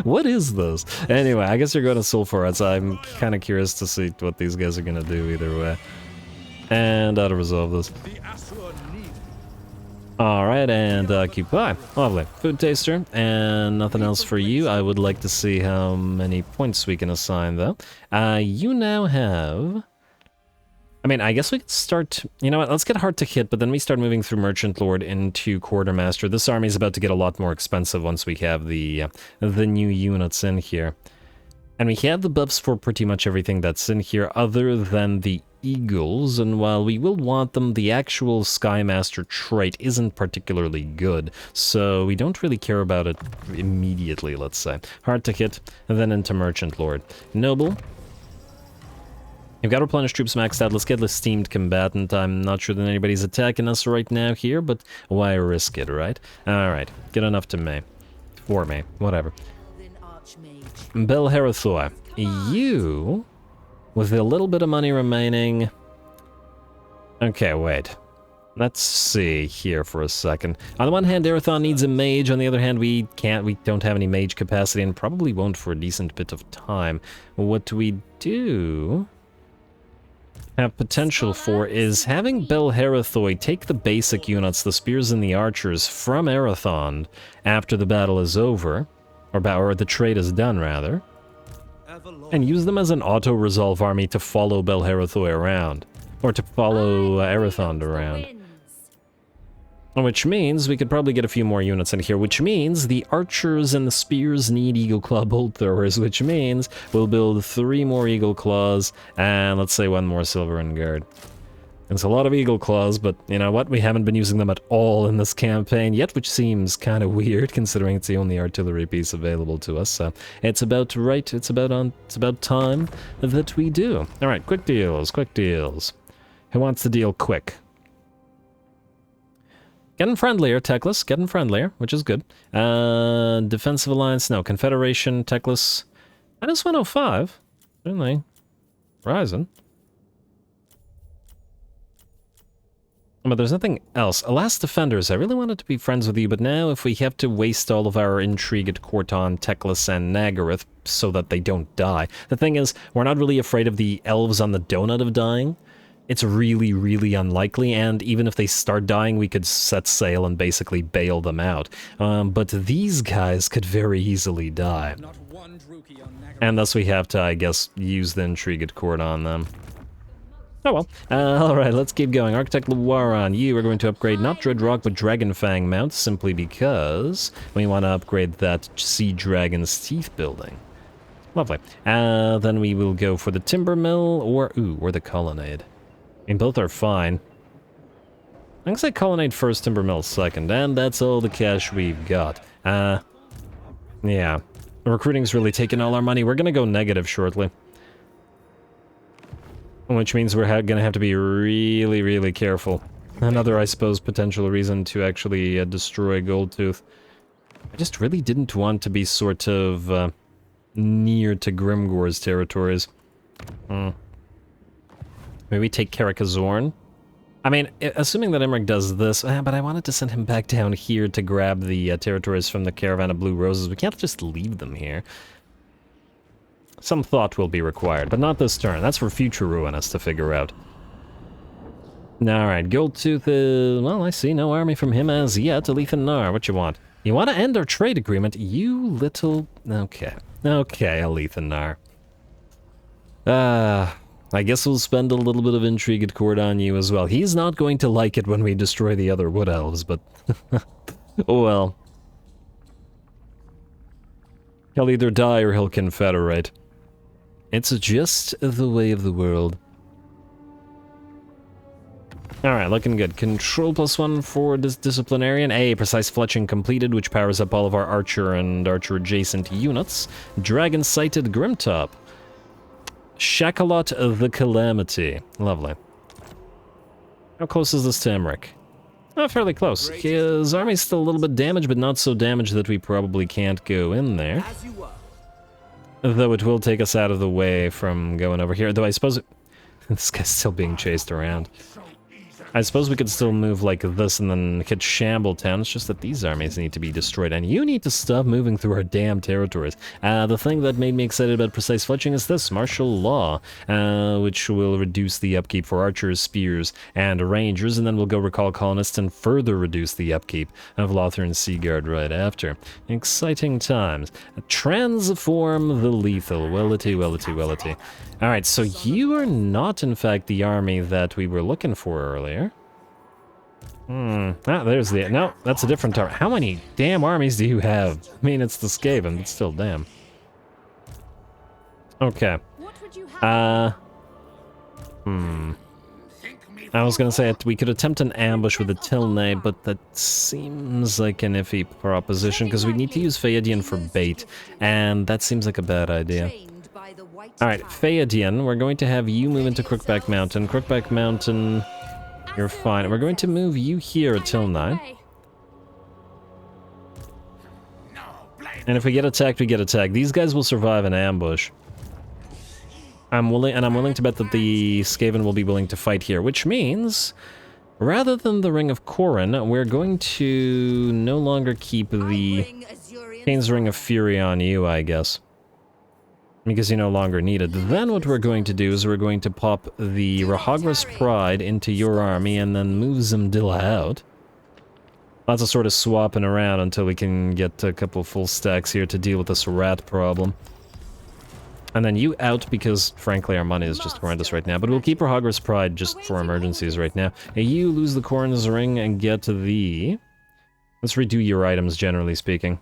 What is this? Anyway, I guess you're going to Sulphurites. I'm kind of curious to see what these guys are going to do either way. And how to resolve this. Alright, and occupy. Lovely. Food taster, and nothing else for you. I would like to see how many points we can assign, though. You now have... I mean, I guess we could start... You know what, let's get hard to hit, but then we start moving through Merchant Lord into Quartermaster. This army is about to get a lot more expensive once we have the new units in here. And we have the buffs for pretty much everything that's in here, other than the Eagles, and while we will want them, the actual Skymaster trait isn't particularly good, so we don't really care about it immediately, let's say. Hard to hit, and then into Merchant Lord. Noble. You've got replenished troops maxed out. Let's get the Esteemed Combatant. I'm not sure that anybody's attacking us right now here, but why risk it, right? Alright, get enough to me. For me, whatever. Belherathoi. You... with a little bit of money remaining... Okay, wait. Let's see here for a second. On the one hand, Arathon needs a mage. On the other hand, we don't have any mage capacity and probably won't for a decent bit of time. What we do have potential for is having Belherathoi take the basic units, the spears and the archers, from Arathon after the battle is over, or the trade is done, rather, and use them as an auto-resolve army to follow Belherathoi around. Or to follow Arathon around. Which means we could probably get a few more units in here, which means the archers and the spears need Eagle Claw bolt throwers, which means we'll build 3 more Eagle Claws, and let's say 1 more Silverin Guard. It's a lot of Eagle Claws, but you know what? We haven't been using them at all in this campaign yet, which seems kind of weird considering it's the only artillery piece available to us. So it's about right. It's about time that we do. All right, quick deals, quick deals. Who wants to deal quick? Getting friendlier, Teclis. Getting friendlier, which is good. Defensive Alliance, no. Confederation, Teclis. Minus 105. Certainly. Rising. But there's nothing else. Alas, Defenders, I really wanted to be friends with you, but now if we have to waste all of our intrigue at Corton, Teclis, and Nagaroth so that they don't die. The thing is, we're not really afraid of the elves on the donut of dying. It's really, really unlikely, and even if they start dying, we could set sail and basically bail them out. But these guys could very easily die. And thus we have to, I guess, use the intrigue at court on them. Oh well. Alright, let's keep going. Architect Luaran, you are going to upgrade not Dreadrock, but Dragonfang mount, simply because we want to upgrade that Sea Dragon's Teeth building. Lovely. Then we will go for the Timber Mill, or the Colonnade. I mean, both are fine. I'm gonna say Colonnade first, Timber Mill second, and that's all the cash we've got. Yeah. Recruiting's really taking all our money. We're gonna go negative shortly. Which means we're gonna have to be really, really careful. Another, I suppose, potential reason to actually destroy Goldtooth. I just really didn't want to be sort of near to Grimgore's territories. Maybe take Karakazorn. I mean, assuming that Imrik does this, but I wanted to send him back down here to grab the territories from the Caravan of Blue Roses. We can't just leave them here. Some thought will be required, but not this turn. That's for future Ruinous to figure out. Alright, Goldtooth is... Well, I see no army from him as yet. Alethan Nar, what you want? You want to end our trade agreement? You little... Okay. Okay, Alethan Nar. I guess we'll spend a little bit of intrigue at court on you as well. He's not going to like it when we destroy the other Wood Elves, but... oh well. He'll either die or he'll confederate. It's just the way of the world. Alright, looking good. Control +1 for this Disciplinarian. Precise Fletching completed, which powers up all of our Archer and Archer-adjacent units. Dragon-sighted Grimtop. SHACKOLOT the Calamity. Lovely. How close is this to Imrik? Oh, fairly close. His army's still a little bit damaged, but not so damaged that we probably can't go in there. Though it will take us out of the way from going over here. Though I suppose... This guy's still being chased around. I suppose we could still move like this and then hit Shambletown. It's just that these armies need to be destroyed, and you need to stop moving through our damn territories. The thing that made me excited about Precise Fletching is this, Martial Law, which will reduce the upkeep for Archers, Spears, and Rangers, and then we'll go Recall Colonists and further reduce the upkeep of Lothar and Seaguard right after. Exciting times. Transform the Lethal. Wellity, wellity, wellity. Alright, so you are not, in fact, the army that we were looking for earlier. There's the... No, that's a different target. How many damn armies do you have? I mean, it's the Skaven, but still, damn. Okay. I was gonna say we could attempt an ambush with a Tilnay, but that seems like an iffy proposition, because we need to use Phaedian for bait, and that seems like a bad idea. Alright, Phaedian, we're going to have you move into Crookback Mountain. Crookback Mountain, you're fine. We're going to move you here at Tilnay. And if we get attacked, we get attacked. These guys will survive an ambush. I'm willing to bet that the Skaven will be willing to fight here, which means, rather than the Ring of Corrin, we're going to no longer keep the Kane's Ring of Fury on you, I guess. Because you no longer need it. Then what we're going to do is we're going to pop the Rahagra's Pride into your army and then move Zimdilla out. Lots of sort of swapping around until we can get a couple full stacks here to deal with this rat problem. And then you out because, frankly, our money is just horrendous right now. But we'll keep Rahagra's Pride just for emergencies right now. You lose the Corrin's Ring and get the... Let's redo your items, generally speaking.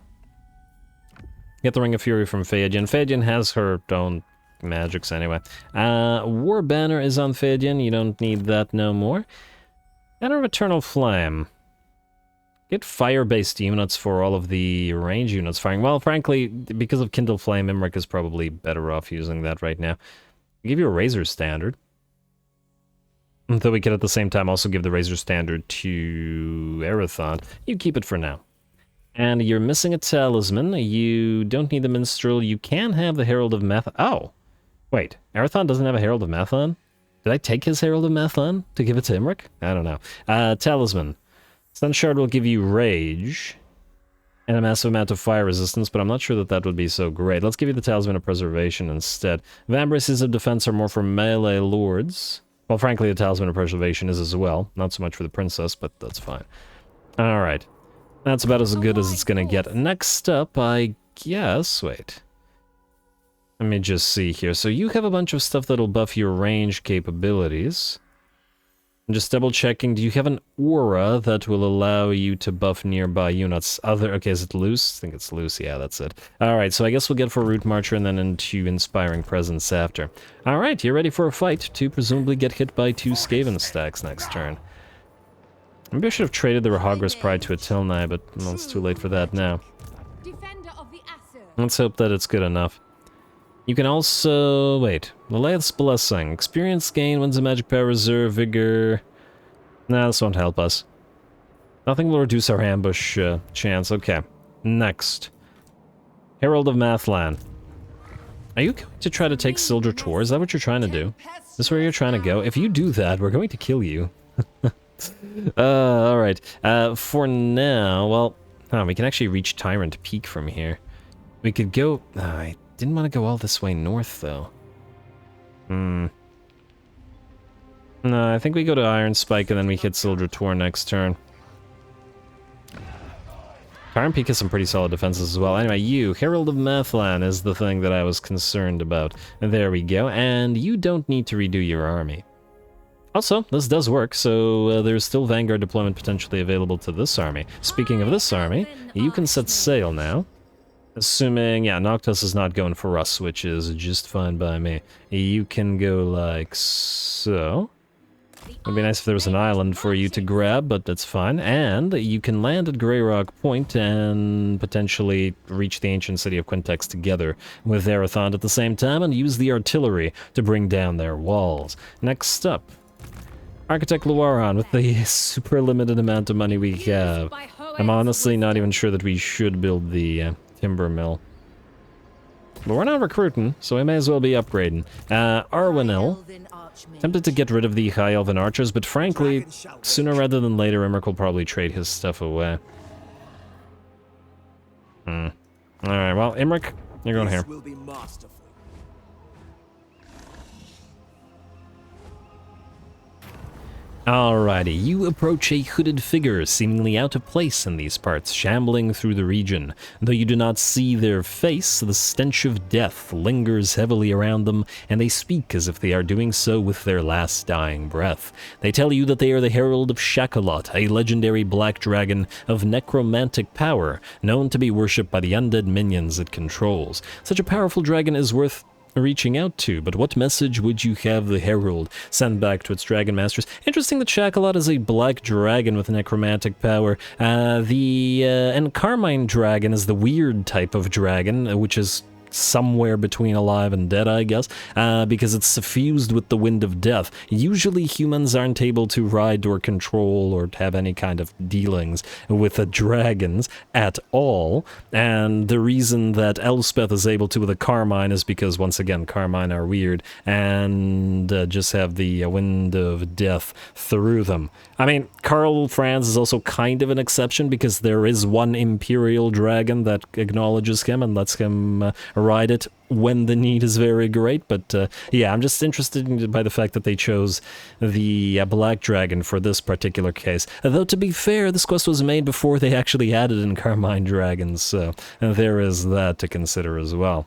Get the Ring of Fury from Phaedian. Phaedian has her own magics anyway. War Banner is on Phaedian. You don't need that no more. And a Eternal Flame. Get fire-based units for all of the range units firing. Well, frankly, because of Kindle Flame, Imrik is probably better off using that right now. I'll give you a Razor Standard. Though we could at the same time also give the Razor Standard to Erathon. You keep it for now. And you're missing a talisman. You don't need the Minstrel. You can have the Herald of Meth... Oh! Wait, Erathon doesn't have a Herald of Methon? Did I take his Herald of Methon to give it to Imrik? I don't know. Talisman. Sunshard will give you Rage. And a massive amount of fire resistance, but I'm not sure that that would be so great. Let's give you the Talisman of Preservation instead. Vambraces of Defense are more for melee lords. Well, frankly, the Talisman of Preservation is as well. Not so much for the Princess, but that's fine. Alright. That's about as good as it's gonna get. Next up, I guess... Wait. Let me just see here. So you have a bunch of stuff that'll buff your range capabilities. I'm just double checking. Do you have an aura that will allow you to buff nearby units? Okay, is it loose? I think it's loose. Yeah, that's it. Alright, so I guess we'll get for Root Marcher and then into Inspiring Presence after. Alright, you're ready for a fight to presumably get hit by 2 Skaven stacks next turn. Maybe I should have traded the Rahagra's Pride to a Tilnai, but well, it's too late for that now. Let's hope that it's good enough. You can also... wait. Lilith's Blessing. Experience gain, wins a magic power reserve, vigor... Nah, this won't help us. Nothing will reduce our ambush chance. Okay. Next. Herald of Mathlan. Are you going to try to take Silver Tor? Is that what you're trying to do? Is this where you're trying to go? If you do that, we're going to kill you. Alright. For now, well, we can actually reach Tyrant Peak from here. We could go... I didn't want to go all this way north, though. No, I think we go to Iron Spike and then we hit Silver Tor next turn. Tyrant Peak has some pretty solid defenses as well. Anyway, you, Herald of Mathlan, is the thing that I was concerned about. And there we go, and you don't need to redo your army. Also, this does work, so there's still Vanguard deployment potentially available to this army. Speaking of this army, you can set sail now. Assuming, yeah, Noctis is not going for us, which is just fine by me. You can go like so. It'd be nice if there was an island for you to grab, but that's fine. And you can land at Grey Rock Point and potentially reach the ancient city of Quintex together with Arathon at the same time and use the artillery to bring down their walls. Next up, Architect Luaran with the super limited amount of money we have. I'm honestly not even sure that we should build the timber mill. But we're not recruiting, so we may as well be upgrading. Arwenil. Tempted to get rid of the High Elven Archers, but frankly, sooner rather than later, Imrik will probably trade his stuff away. Alright, well, Imrik, you're going here. Alrighty, you approach a hooded figure seemingly out of place in these parts, shambling through the region. Though you do not see their face, the stench of death lingers heavily around them, and they speak as if they are doing so with their last dying breath. They tell you that they are the Herald of SHACKOLOT, a legendary black dragon of necromantic power, known to be worshipped by the undead minions it controls. Such a powerful dragon is worth reaching out to, but what message would you have the Herald send back to its dragon masters? Interesting that SHACKOLOT is a black dragon with necromantic power. And Carmine dragon is the weird type of dragon, which is somewhere between alive and dead, I guess, because it's suffused with the wind of death. Usually humans aren't able to ride or control or have any kind of dealings with the dragons at all, and the reason that Elspeth is able to with a Carmine is because, once again, Carmine are weird and just have the wind of death through them. I mean, Karl Franz is also kind of an exception because there is one Imperial dragon that acknowledges him and lets him ride it when the need is very great, but yeah, I'm just interested by the fact that they chose the Black Dragon for this particular case. Though, to be fair, this quest was made before they actually added in Carmine Dragons, so there is that to consider as well.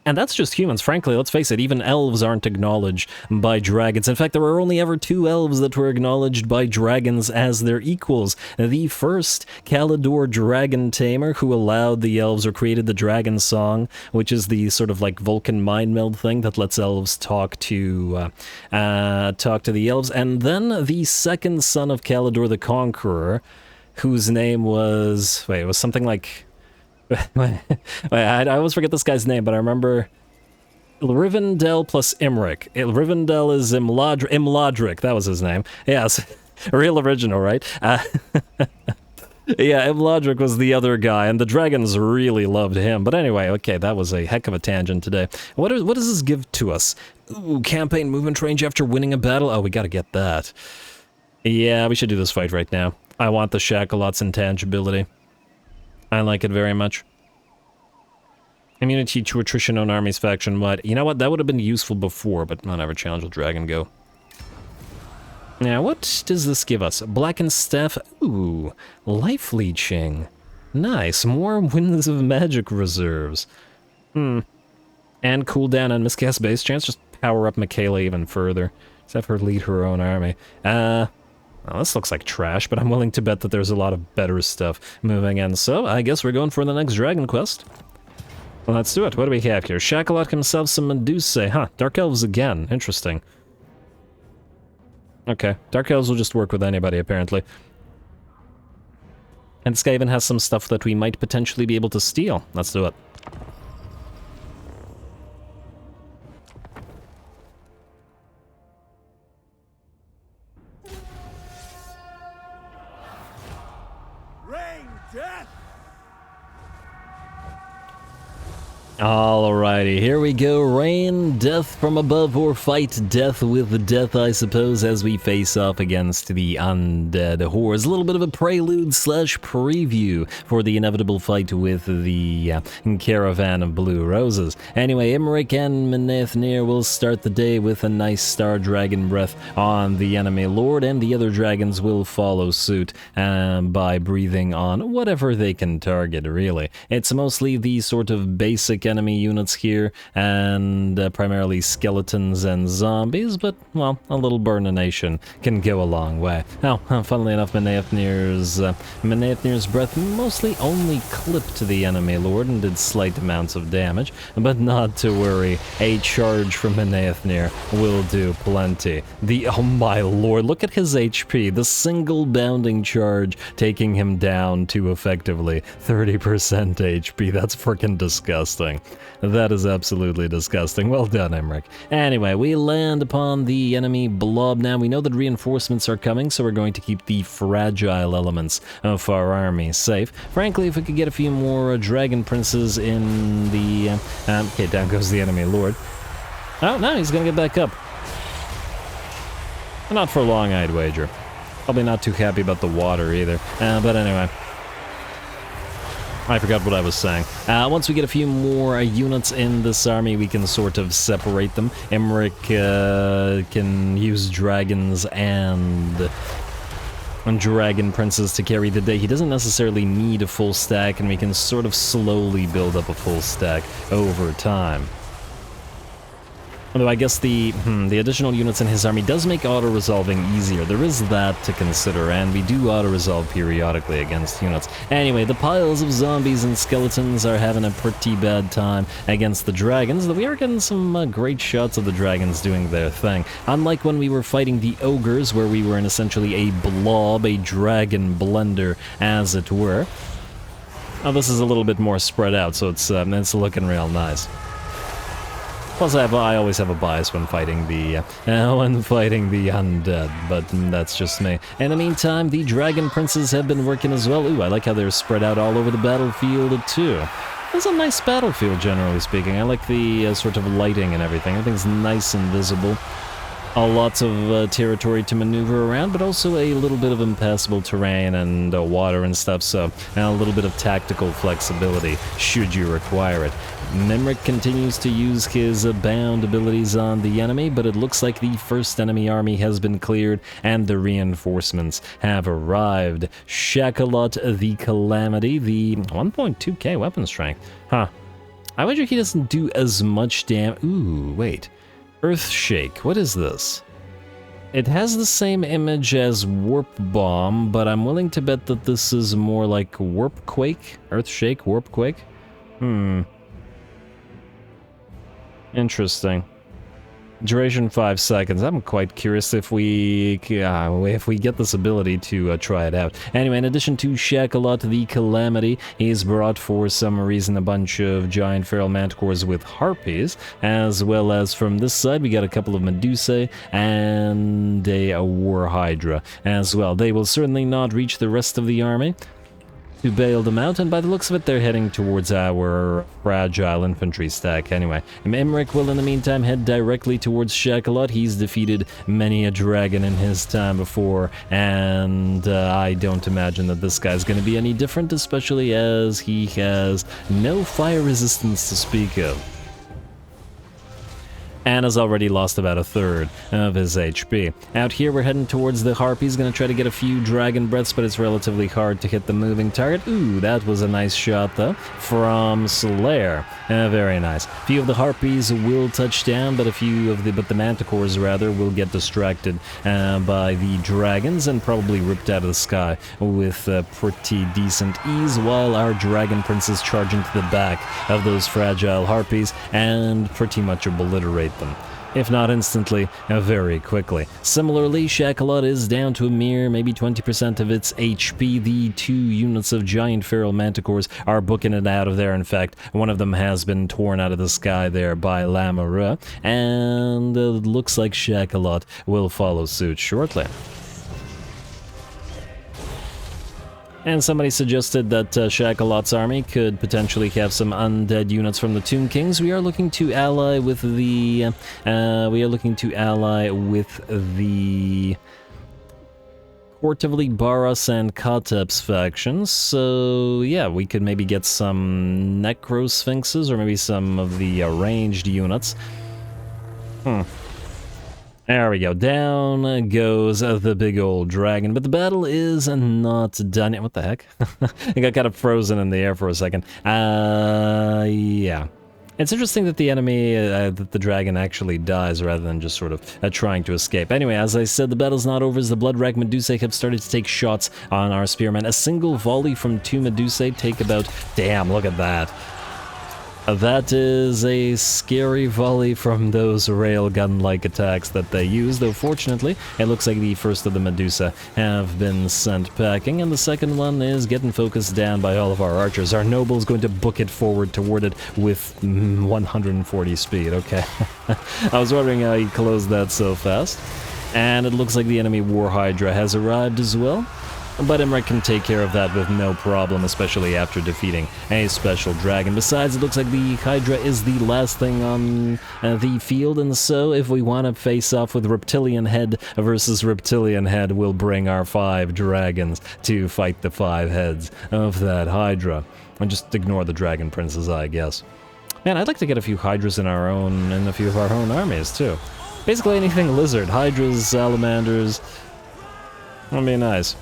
And that's just humans, frankly, let's face it, even elves aren't acknowledged by dragons. In fact, there were only ever 2 elves that were acknowledged by dragons as their equals. The first, Caledor Dragon Tamer, who allowed the elves, or created the Dragon Song, which is the sort of like Vulcan mind meld thing that lets elves talk to the elves. And then the second son of Caledor the Conqueror, whose name was, wait, it was something like... I always forget this guy's name, but I remember Rivendell plus Imrik. Rivendell is Imladric, that was his name. Yes, real original, right? Yeah, Imladric was the other guy, and the dragons really loved him. But anyway, okay, that was a heck of a tangent today. What does this give to us? Ooh, campaign movement range after winning a battle? Oh, we gotta get that. Yeah, we should do this fight right now. I want the SHACKOLOT's intangibility. I like it very much. Immunity to attrition on armies faction wide. You know what? That would have been useful before, but not ever challenge will dragon go. Now, what does this give us? Blackened staff. Ooh, life leeching. Nice. More winds of magic reserves. And cooldown on miscast base chance. Just power up Michaela even further. Just have her lead her own army. Well, this looks like trash, but I'm willing to bet that there's a lot of better stuff moving in. So, I guess we're going for the next Dragon Quest. Well, let's do it. What do we have here? SHACKOLOT himself, some Medusae. Huh, Dark Elves again. Interesting. Okay, Dark Elves will just work with anybody, apparently. And this guy even has some stuff that we might potentially be able to steal. Let's do it. Alrighty, here we go. Rain death from above, or fight death with death, I suppose, as we face off against the undead horrors. A little bit of a prelude slash preview for the inevitable fight with the caravan of blue roses. Anyway, Imrik and Menethnir will start the day with a nice star dragon breath on the enemy lord, and the other dragons will follow suit by breathing on whatever they can target, really. It's mostly the sort of basic enemy units here, and primarily skeletons and zombies, but, well, a little burnination can go a long way. Now, funnily enough, Menethnir's breath mostly only clipped the enemy lord and did slight amounts of damage, but not to worry, a charge from Menethnir will do plenty. Oh my lord, look at his HP, the single bounding charge taking him down to effectively 30% HP, that's freaking disgusting. That is absolutely disgusting. Well done, Imrik. Anyway, we land upon the enemy blob now. We know that reinforcements are coming, so we're going to keep the fragile elements of our army safe. Frankly, if we could get a few more dragon princes in the... okay, down goes the enemy lord. Oh, no, he's gonna get back up. Not for long, I'd wager. Probably not too happy about the water either. But anyway... I forgot what I was saying. Once we get a few more units in this army, we can sort of separate them. Imrik can use dragons and dragon princes to carry the day. He doesn't necessarily need a full stack, and we can sort of slowly build up a full stack over time. Although I guess the additional units in his army does make auto-resolving easier. There is that to consider, and we do auto-resolve periodically against units. Anyway, the piles of zombies and skeletons are having a pretty bad time against the dragons, though we are getting some great shots of the dragons doing their thing. Unlike when we were fighting the ogres, where we were in essentially a blob, a dragon blender, as it were. Now this is a little bit more spread out, so it's looking real nice. Plus, I always have a bias when fighting the undead, but that's just me. In the meantime, the dragon princes have been working as well. Ooh, I like how they're spread out all over the battlefield too. It's a nice battlefield, generally speaking. I like the sort of lighting and everything. Everything's nice and visible. Lots of territory to maneuver around, but also a little bit of impassable terrain and water and stuff, so a little bit of tactical flexibility should you require it. Imrik continues to use his bound abilities on the enemy, but it looks like the first enemy army has been cleared and the reinforcements have arrived. SHACKOLOT the Calamity, the 1.2k weapon strength. Huh. I wonder if he doesn't do as much damage. Ooh, wait. Earthshake, what is this? It has the same image as Warp Bomb, but I'm willing to bet that this is more like Warpquake? Earthshake, Warpquake? Interesting. Duration 5 seconds. I'm quite curious if we get this ability to try it out. Anyway, in addition to SHACKOLOT the Calamity, he's brought for some reason a bunch of giant feral manticores with harpies, as well as from this side we got a couple of Medusae and a War Hydra as well. They will certainly not reach the rest of the army to bail them out, and by the looks of it, they're heading towards our fragile infantry stack anyway. Imrik will, in the meantime, head directly towards SHACKOLOT. He's defeated many a dragon in his time before, and I don't imagine that this guy's going to be any different, especially as he has no fire resistance to speak of. And has already lost about a third of his HP. Out here we're heading towards the Harpies, gonna try to get a few dragon breaths, but it's relatively hard to hit the moving target. Ooh, that was a nice shot though, from Slayer. Very nice. A few of the Harpies will touch down, but the Manticores rather will get distracted by the dragons and probably ripped out of the sky with pretty decent ease, while our dragon princes charge into the back of those fragile Harpies and pretty much obliterate them. If not instantly, very quickly. Similarly, SHACKOLOT is down to a mere maybe 20% of its HP. The 2 units of giant feral manticores are booking it out of there. In fact, one of them has been torn out of the sky there by Lamara, and it looks like SHACKOLOT will follow suit shortly. And somebody suggested that SHACKOLOT's army could potentially have some undead units from the Tomb Kings. We are looking to ally with the Court of Libaras and Katep's factions, so yeah, we could maybe get some Necro-Sphinxes, or maybe some of the ranged units. There we go, down goes the big old dragon, but the battle is not done yet. What the heck? I got kind of frozen in the air for a second. Yeah. It's interesting that the enemy, that the dragon actually dies rather than just sort of trying to escape. Anyway, as I said, the battle's not over as the Blood-Rack Medusae have started to take shots on our spearmen. A single volley from 2 Medusae take about... Damn, look at that. That is a scary volley from those railgun-like attacks that they use, though fortunately, it looks like the first of the Medusa have been sent packing, and the second one is getting focused down by all of our archers. Our noble's going to book it forward toward it with 140 speed, okay. I was wondering how he closed that so fast. And it looks like the enemy War Hydra has arrived as well. But Imrik can take care of that with no problem, especially after defeating a special dragon. Besides, it looks like the Hydra is the last thing on the field, and so if we want to face off with Reptilian Head versus Reptilian Head, we'll bring our 5 dragons to fight the 5 heads of that Hydra. And just ignore the Dragon Princes, I guess. Man, I'd like to get a few Hydras in a few of our own armies, too. Basically anything lizard. Hydras, salamanders. That'd be nice.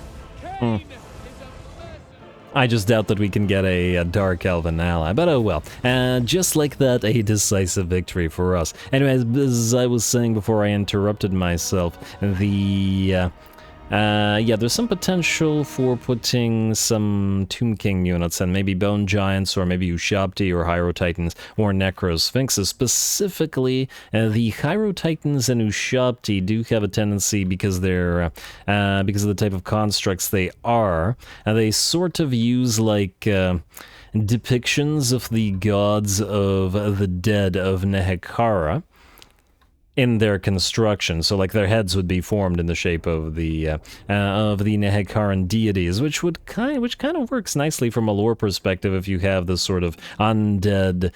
I just doubt that we can get a Dark Elven ally, but oh well. Just like that, a decisive victory for us. Anyways, as I was saying before I interrupted myself, yeah, there's some potential for putting some Tomb King units and maybe Bone Giants or maybe Ushabti or Hyro Titans or Necro Sphinxes. Specifically, the Hyro Titans and Ushabti do have a tendency, because they're because of the type of constructs they are, they sort of use like depictions of the gods of the dead of Nehekara in their construction. So like their heads would be formed in the shape of the Nehekaran deities, which kind of works nicely from a lore perspective if you have this sort of undead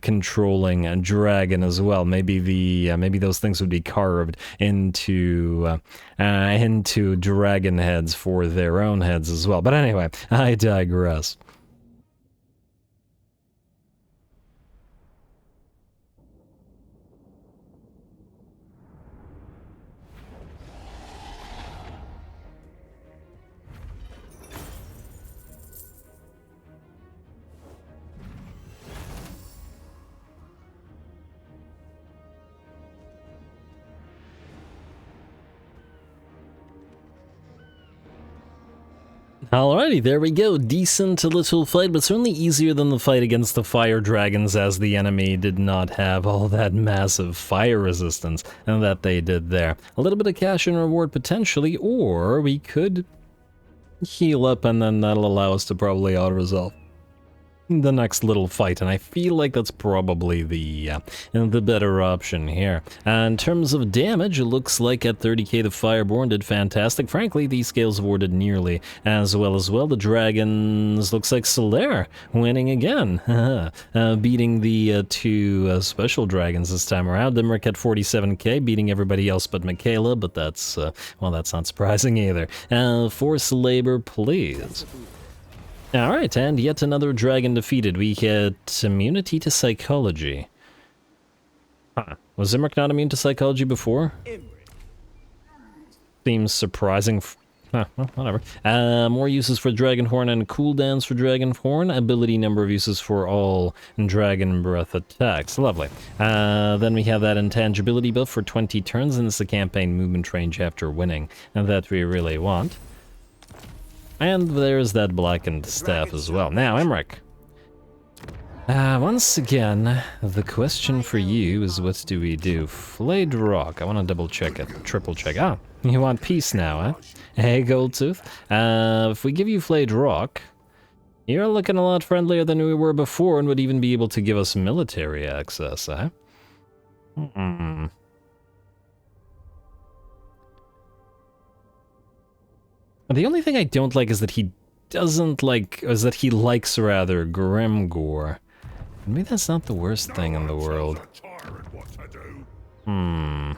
controlling dragon as well. Maybe maybe those things would be carved into dragon heads for their own heads as well. But anyway, I digress. Alrighty, there we go. Decent little fight, but certainly easier than the fight against the fire dragons, as the enemy did not have all that massive fire resistance that they did there. A little bit of cash and reward potentially, or we could heal up and then that'll allow us to probably auto-resolve the next little fight, and I feel like that's probably the better option here. In terms of damage, it looks like at 30k the Fireborn did fantastic. Frankly, the Scales of War did nearly as well as well. The Dragons looks like Solaire winning again, beating the 2 special dragons this time around. Imrik at 47k, beating everybody else but Michaela, but that's, well, that's not surprising either. Force labor, please. Alright, and yet another dragon defeated. We get immunity to psychology. Huh. Was Imrik not immune to psychology before? Seems surprising. Well, whatever. More uses for Dragonhorn and cooldowns for Dragonhorn. Ability number of uses for all Dragon Breath attacks. Lovely. Then we have that intangibility buff for 20 turns, and it's the campaign movement range after winning, and that we really want. And there's that blackened staff as well. Now, Imrik. Once again, the question for you is, what do we do? Flayed Rock. I want to double check it. Triple check. Ah, you want peace now, huh? Hey, Goldtooth. If we give you Flayed Rock, you're looking a lot friendlier than we were before and would even be able to give us military access, huh? The only thing I don't like is that he doesn't like, or is that he likes rather, Grimgore. Maybe that's not the worst thing in the world. Hmm.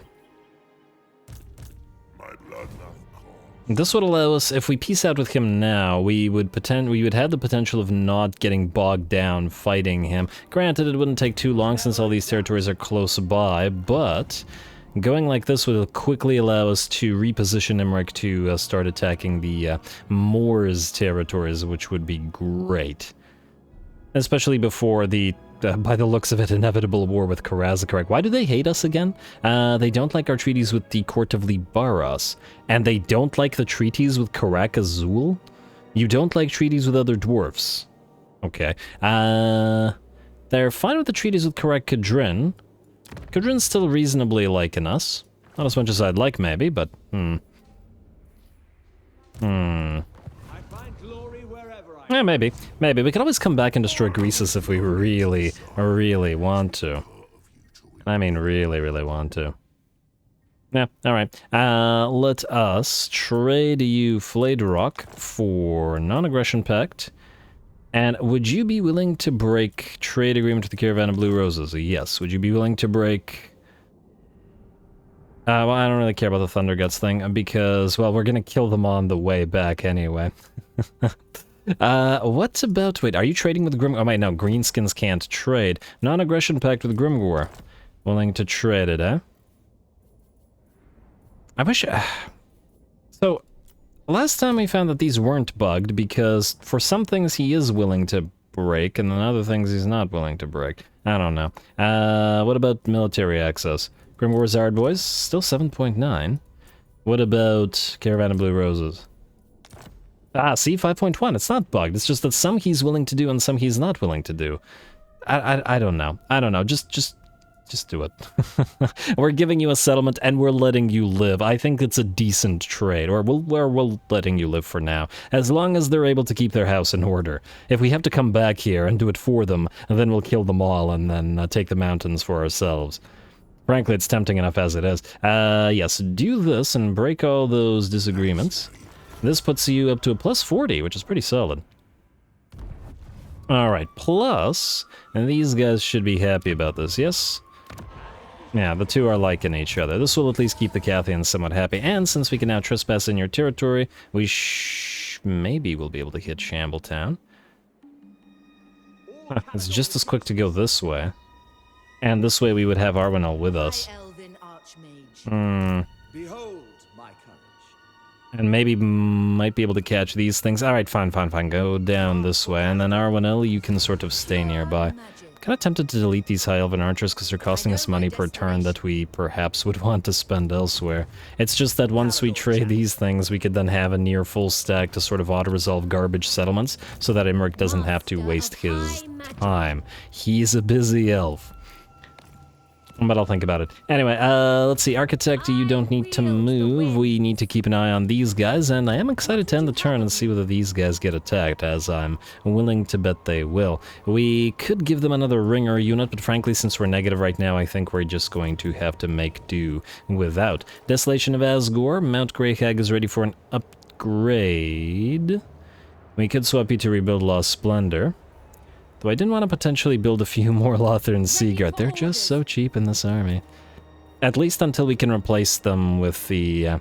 This would allow us, if we peace out with him now, we would have the potential of not getting bogged down fighting him. Granted, it wouldn't take too long since all these territories are close by, but going like this would quickly allow us to reposition Imrik to start attacking the Moors territories, which would be great. Especially before the, by the looks of it, inevitable war with Karazakarak. Why do they hate us again? They don't like our treaties with the Court of Libaras. And they don't like the treaties with Karak Azul? You don't like treaties with other dwarfs. Okay. They're fine with the treaties with Karak Kadrin. Kadrin's still reasonably liking us. Not as much as I'd like, maybe, but, Yeah, maybe. Maybe. We could always come back and destroy Greasus if we really, really want to. I mean, really, really want to. Yeah, alright. Let us trade you Flayed Rock for non-aggression pact. And would you be willing to break trade agreement with the Caravan of Blue Roses? Yes. Would you be willing to break... well, I don't really care about the Thunder Guts thing, because, well, we're gonna kill them on the way back anyway. What's about... Wait, are you trading with Grim... Oh, wait, no, Greenskins can't trade. Non-aggression pact with Grimgore. Willing to trade it, eh? I wish... So, last time we found that these weren't bugged, because for some things he is willing to break, and then other things he's not willing to break. I don't know. What about military access? Grimgore Zard Boys, still 7.9. What about Caravan of Blue Roses? Ah, see, 5.1. It's not bugged. It's just that some he's willing to do and some he's not willing to do. I don't know. I don't know. Just do it. We're giving you a settlement and we're letting you live. I think it's a decent trade, or we're letting you live for now, as long as they're able to keep their house in order. If we have to come back here and do it for them, then we'll kill them all and then take the mountains for ourselves. Frankly, it's tempting enough as it is. Yes, do this and break all those disagreements. This puts you up to a plus 40, which is pretty solid. Alright, plus, and these guys should be happy about this, yes? Yeah, the two are liking each other. This will at least keep the Cathians somewhat happy, and since we can now trespass in your territory, we maybe we'll be able to hit Shambletown. Huh, it's just as quick to go this way. And this way we would have Arwenal with us. Behold my courage. And maybe might be able to catch these things. Alright, fine. Go down this way. And then Arwenal, you can sort of stay nearby. Kind of tempted to delete these High Elven archers because they're costing us money per turn that we perhaps would want to spend elsewhere. It's just that once we trade these things, we could then have a near full stack to sort of auto-resolve garbage settlements so that Imrik doesn't have to waste his time. He's a busy elf. But I'll think about it. Anyway, let's see. Architect, you don't need to move. We need to keep an eye on these guys, and I am excited to end the turn and see whether these guys get attacked, as I'm willing to bet they will. We could give them another ringer unit, but frankly, since we're negative right now, I think we're just going to have to make do without. Desolation of Asgore. Mount Greyhag is ready for an upgrade. We could swap you to rebuild Lost Splendor. Though I didn't want to potentially build a few more Lothar and Seaguard. They're just so cheap in this army. At least until we can replace them with the...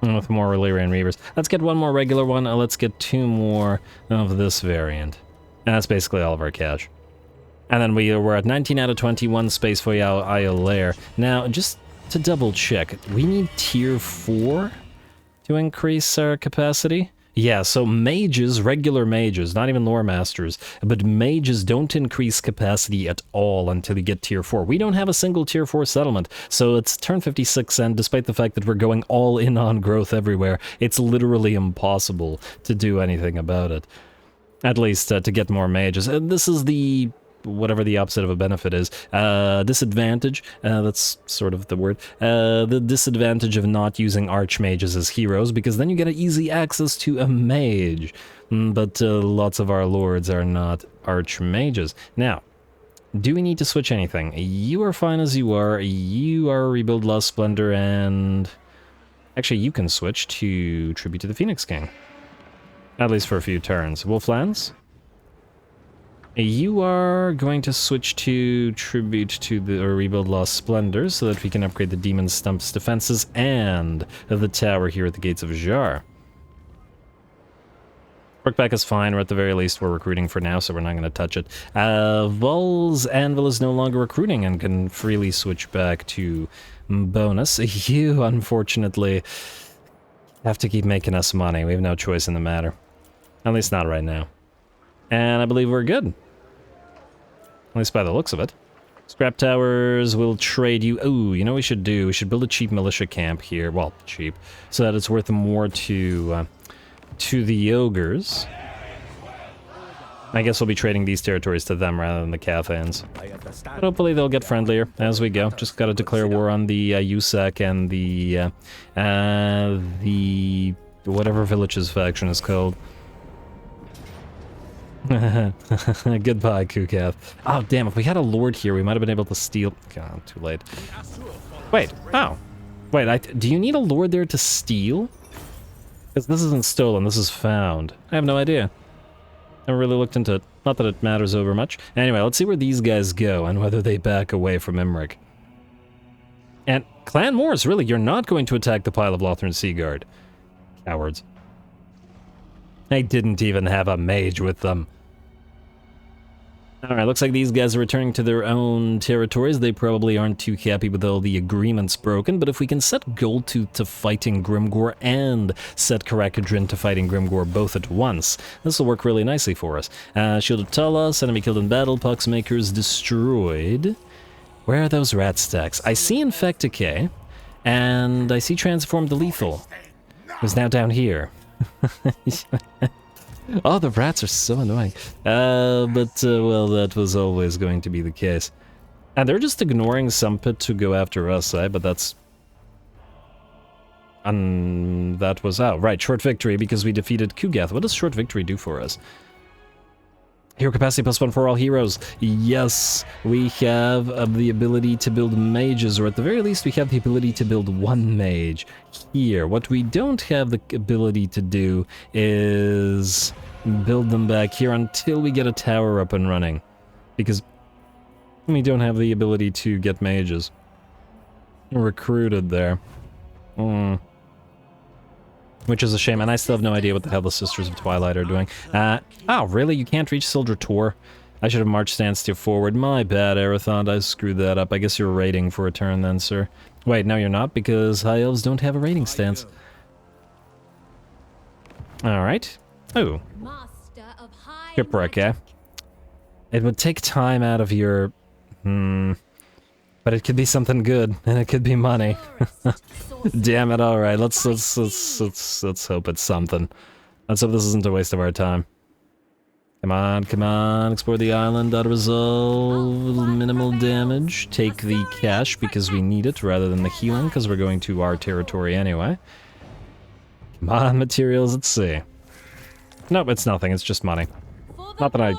with more Illyrian Reavers. Let's get one more regular one, let's get two more of this variant. And that's basically all of our cash. And then we're at 19 out of 21 space for Iolair. Now, just to double check, we need tier 4 to increase our capacity? Yeah, so mages, regular mages, not even lore masters, but mages don't increase capacity at all until you get tier 4. We don't have a single tier 4 settlement, so it's turn 56, and despite the fact that we're going all in on growth everywhere, it's literally impossible to do anything about it. At least to get more mages. This is the... whatever the opposite of a benefit is. Disadvantage, that's sort of the word. The disadvantage of not using archmages as heroes, because then you get easy access to a mage. But lots of our lords are not archmages. Now, do we need to switch anything? You are fine as you are. You are Rebuild Lost Splendor, and... actually, you can switch to Tribute to the Phoenix King. At least for a few turns. Wolflands? You are going to switch to Tribute to the or Rebuild Lost Splendor so that we can upgrade the Demon Stump's defenses and the tower here at the Gates of Jar. Workback is fine, or at the very least we're recruiting for now, so we're not going to touch it. Vol's Anvil is no longer recruiting and can freely switch back to bonus. You, unfortunately, have to keep making us money. We have no choice in the matter. At least not right now. And I believe we're good. At least by the looks of it. Scrap towers will trade you. Oh, you know what we should do? We should build a cheap militia camp here. Well, cheap. So that it's worth more to the ogres. I guess we'll be trading these territories to them rather than the Cathans. But hopefully they'll get friendlier as we go. Just gotta declare war on the USAC and the whatever village's faction is called. Goodbye, Kukath. Oh, damn, if we had a lord here, we might have been able to steal... God, too late. Wait, oh. Wait, do you need a lord there to steal? Because this isn't stolen, this is found. I have no idea. Never really looked into it. Not that it matters over much. Anyway, let's see where these guys go and whether they back away from Imrik. And Clan Moors, really, you're not going to attack the pile of Lothern Seaguard. Cowards. They didn't even have a mage with them. Alright, looks like these guys are returning to their own territories. They probably aren't too happy with all the agreements broken, but if we can set Goldtooth to fighting Grimgor and set Karakadrin to fighting Grimgor both at once, this will work really nicely for us. Shield of Talos, enemy killed in battle, Poxmakers destroyed. Where are those rat stacks? I see Infecticay, and I see Transformed to Lethal, who's now down here. Oh, the rats are so annoying. Well, that was always going to be the case. And they're just ignoring Sumpit to go after us, eh? But that's... that was out. Right, short victory because we defeated Kugath. What does short victory do for us? Hero capacity +1 for all heroes. Yes, we have the ability to build mages, or at the very least we have the ability to build one mage here. What we don't have the ability to do is build them back here until we get a tower up and running. Because we don't have the ability to get mages recruited there. Which is a shame, and I still have no idea what the hell the Sisters of Twilight are doing. Oh, really? You can't reach Soldier Tor? I should have marched standstill forward. My bad, Arathond. I screwed that up. I guess you're raiding for a turn then, sir. Wait, no you're not, because High Elves don't have a raiding stance. Alright. Oh. Shipwreck, eh? It would take time out of your... But it could be something good, and it could be money. Damn it! All right, let's hope it's something. Let's hope this isn't a waste of our time. Come on! Explore the island. Auto-resolve. Minimal damage. Take the cash because we need it rather than the healing because we're going to our territory anyway. Come on, materials. Let's see. Nope, it's nothing. It's just money. Not that I'm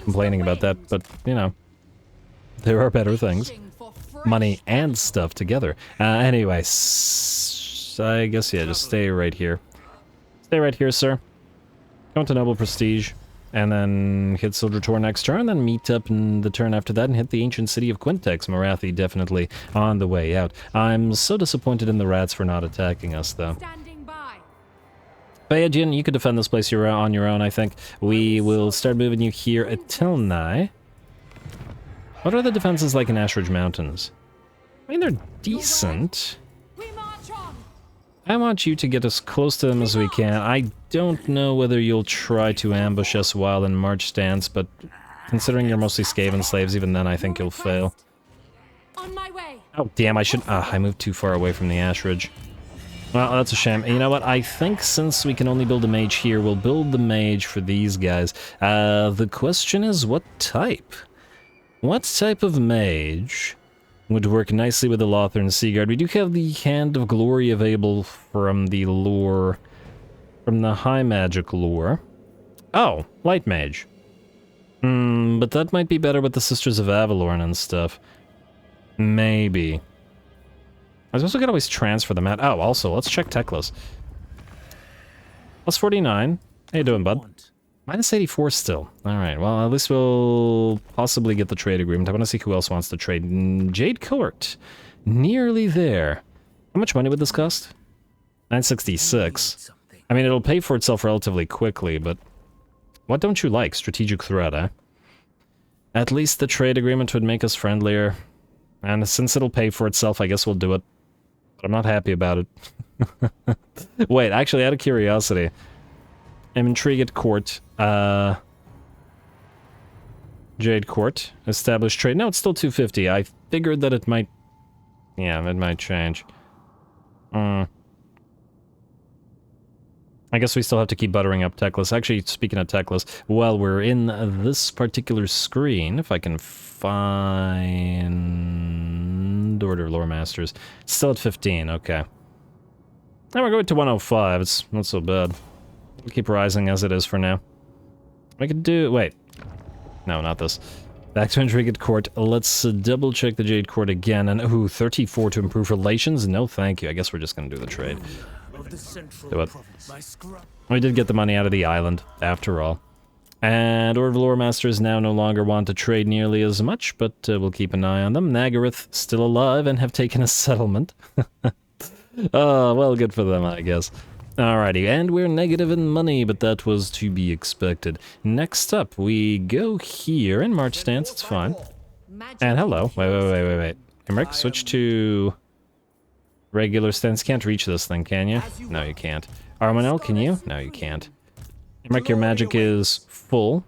complaining about that, but you know. There are better things. Money and stuff together. Anyway, I guess, yeah, just stay right here. Stay right here, sir. Go into Noble Prestige, and then hit Soldier Tor next turn, then meet up in the turn after that and hit the ancient city of Quintex. Marathi definitely on the way out. I'm so disappointed in the rats for not attacking us, though. Bayajin, you could defend this place on your own, I think. We will start moving you here at Tilnai. What are the defenses like in Ashridge Mountains? I mean, they're decent. I want you to get as close to them as we can. I don't know whether you'll try to ambush us while in march stance, but considering you're mostly Skaven slaves, even then I think you'll fail. Oh, damn, I moved too far away from the Ashridge. Well, that's a shame. You know what? I think since we can only build a mage here, we'll build the mage for these guys. The question is, what type? What type of mage would work nicely with the Lothern Seaguard? We do have the Hand of Glory available from the lore, from the High Magic lore. Oh, Light Mage. But that might be better with the Sisters of Avalorn and stuff. Maybe. I suppose we could always transfer them out. Oh, also, let's check Teclis. Plus 49. How you doing, bud? Minus 84 still. Alright, well, at least we'll possibly get the trade agreement. I want to see who else wants to trade. Jade Court. Nearly there. How much money would this cost? 966. I mean, it'll pay for itself relatively quickly, but... What don't you like? Strategic threat, eh? At least the trade agreement would make us friendlier. And since it'll pay for itself, I guess we'll do it. But I'm not happy about it. Wait, actually, out of curiosity... I'm intrigued at court. Jade Court. Established trade. No, it's still 250. I figured that it might... Yeah, it might change. I guess we still have to keep buttering up tech lists. Actually, speaking of tech lists, while we're in this particular screen, if I can find... Order of Lore Masters. It's still at 15, okay. Now we're going to 105. It's not so bad. We'll keep rising as it is for now. We could do... Wait. No, not this. Back to Intrigued Court. Let's double check the Jade Court again. And, ooh, 34 to improve relations? No, thank you. I guess we're just gonna do the trade. Do it. We did get the money out of the island, after all. And Order of Lore Masters now no longer want to trade nearly as much, but we'll keep an eye on them. Nagaroth still alive and have taken a settlement. Oh, well, good for them, I guess. Alrighty, and we're negative in money, but that was to be expected. Next up, we go here in March stance, it's fine. And hello, wait. Imrik, switch to regular stance. Can't reach this thing, can you? No, you can't. Armanel, can you? No, you can't. Imrik, your magic is full.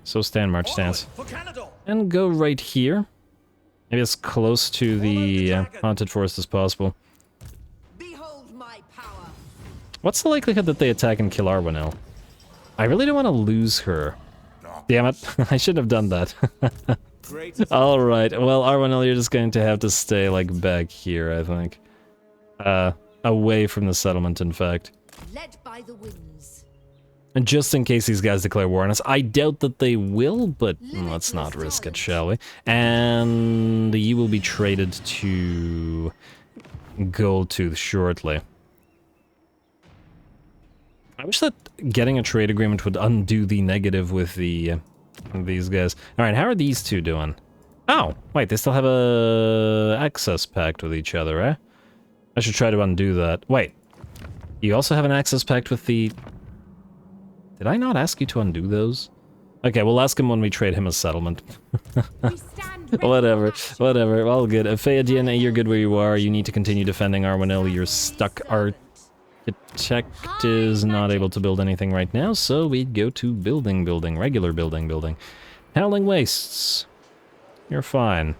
So stand March stance. And go right here. Maybe as close to the haunted forest as possible. What's the likelihood that they attack and kill Arwanel? I really don't want to lose her. Damn it, I shouldn't have done that. Alright, well, Arwanel, you're just going to have to stay, like, back here, I think. Away from the settlement, in fact. Led by the winds. And just in case these guys declare war on us. I doubt that they will, but let's not risk it, shall we? And you will be traded to Goldtooth shortly. I wish that getting a trade agreement would undo the negative with the these guys. Alright, how are these two doing? Oh, wait, they still have a access pact with each other, eh? I should try to undo that. Wait, you also have an access pact with the... Did I not ask you to undo those? Okay, we'll ask him when we trade him a settlement. Whatever. All good. Phaedian, you're good where you are. You need to continue defending Arwanel. You're stuck. Architect is not able to build anything right now, so we go to regular building. Howling Wastes. You're fine.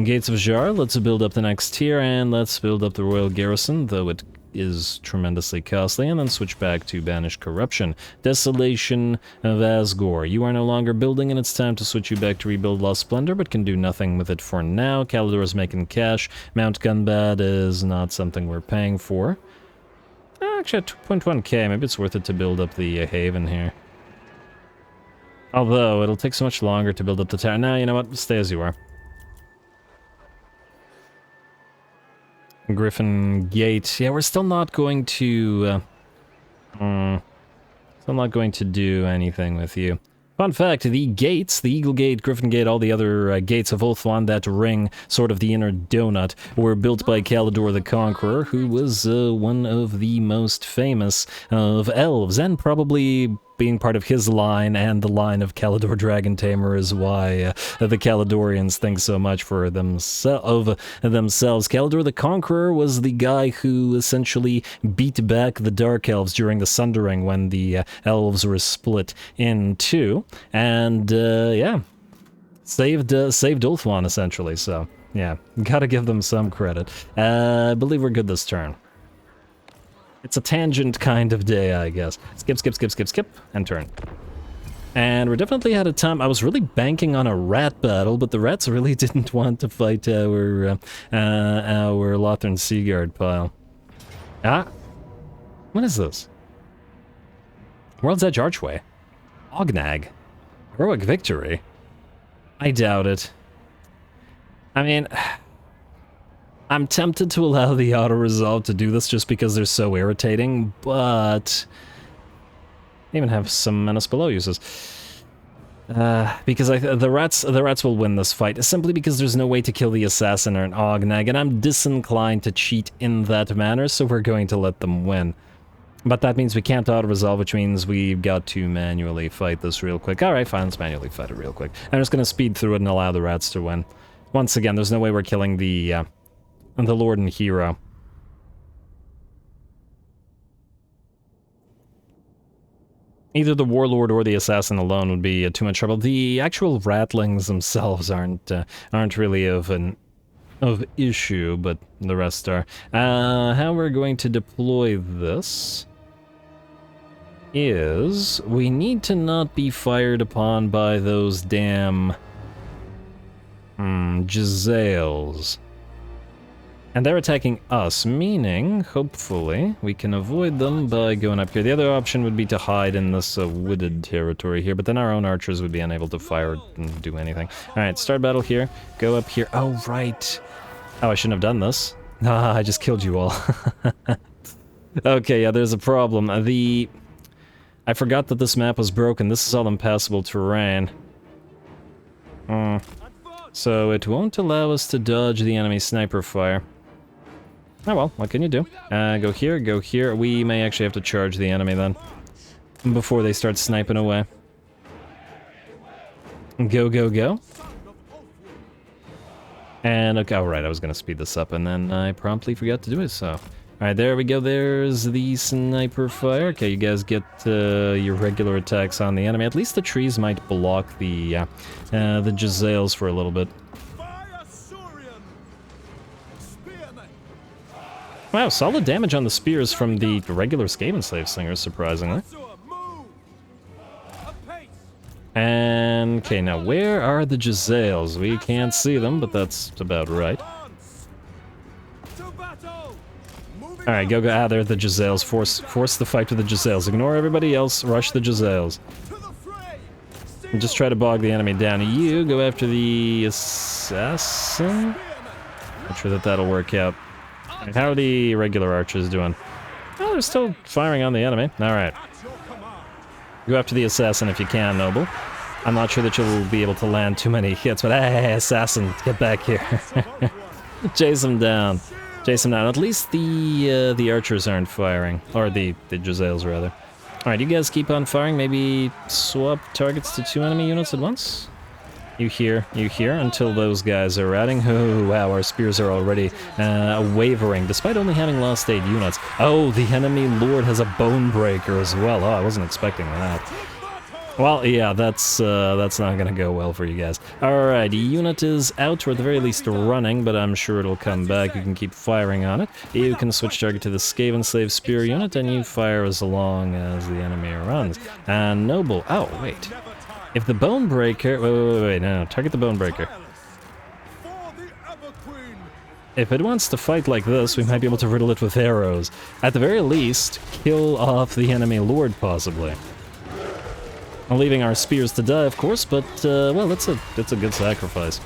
Gates of Jar, let's build up the next tier, and let's build up the Royal Garrison, though it is tremendously costly, and then switch back to Banish Corruption. Desolation of Asgore. You are no longer building, and it's time to switch you back to rebuild Lost Splendor, but can do nothing with it for now. Caledor is making cash. Mount Gunbad is not something we're paying for. Actually, at 2.1k, maybe it's worth it to build up the Haven here. Although, it'll take so much longer to build up the tower. Now, you know what? Stay as you are. Griffin Gate. Yeah, we're still not going to... still not going to do anything with you. Fun fact, the gates, the Eagle Gate, Griffin Gate, all the other gates of Ulthuan that ring sort of the inner donut, were built by Caledor the Conqueror, who was one of the most famous of elves, and probably being part of his line and the line of Caledor Dragon Tamer is why the Caledorians think so much for themselves. Caledor the Conqueror was the guy who essentially beat back the Dark Elves during the Sundering when the elves were split in two, and yeah, saved Ulthuan essentially. So yeah, gotta give them some credit. I believe we're good this turn. It's a tangent kind of day, I guess. Skip, and turn. And we're definitely out of time. I was really banking on a rat battle, but the rats really didn't want to fight our Lothern Seaguard pile. Ah, what is this? World's Edge Archway. Ognag. Heroic victory. I doubt it. I mean, I'm tempted to allow the auto-resolve to do this just because they're so irritating, but... I even have some menace below uses. Because the rats will win this fight, simply because there's no way to kill the assassin or an Ognag, and I'm disinclined to cheat in that manner, so we're going to let them win. But that means we can't auto-resolve, which means we've got to manually fight this real quick. Alright, fine, let's manually fight it real quick. I'm just gonna speed through it and allow the rats to win. Once again, there's no way we're killing the Lord and Hero. Either the Warlord or the Assassin alone would be too much trouble. The actual ratlings themselves aren't really of issue, but the rest are. How we're going to deploy this is we need to not be fired upon by those damn Giselles. And they're attacking us, meaning, hopefully, we can avoid them by going up here. The other option would be to hide in this wooded territory here, but then our own archers would be unable to fire and do anything. Alright, start battle here. Go up here. Oh, right. Oh, I shouldn't have done this. Ah, I just killed you all. Okay, yeah, there's a problem. I forgot that this map was broken. This is all impassable terrain. So it won't allow us to dodge the enemy sniper fire. Oh well, what can you do? Go here, go here. We may actually have to charge the enemy then, before they start sniping away. Go, go, go. And, okay, alright, I was gonna speed this up, and then I promptly forgot to do it, so... Alright, there we go, there's the sniper fire. Okay, you guys get your regular attacks on the enemy. At least the trees might block the Giselles for a little bit. Wow, solid damage on the spears from the regular Skaven Slave Slingers, surprisingly. And, okay, now where are the Giselles? We can't see them, but that's about right. Alright, go, go, there are the Giselles. Force the fight with the Giselles. Ignore everybody else, rush the Giselles. And just try to bog the enemy down. You go after the assassin? Not sure that that'll work out. How are the regular archers doing? Oh, they're still firing on the enemy. Alright. Go after the assassin if you can, Noble. I'm not sure that you'll be able to land too many hits, but hey, assassin, get back here. Chase him down. Chase him down. At least the archers aren't firing. Or the Giselles, rather. Alright, you guys keep on firing. Maybe swap targets to 2 enemy units at once? You hear, until those guys are routing. Oh, wow, our spears are already wavering, despite only having lost 8 units. Oh, the enemy lord has a bone breaker as well. Oh, I wasn't expecting that. Well, yeah, that's not gonna go well for you guys. Alright, unit is out, or at the very least running, but I'm sure it'll come back. You can keep firing on it. You can switch target to the Skaven Slave Spear unit, and you fire as long as the enemy runs. And Noble, oh, wait. If the Bone Breaker... Wait, no, target the Bone Breaker. If it wants to fight like this, we might be able to riddle it with arrows. At the very least, kill off the enemy lord, possibly. Leaving our spears to die, of course, but, well, it's a good sacrifice.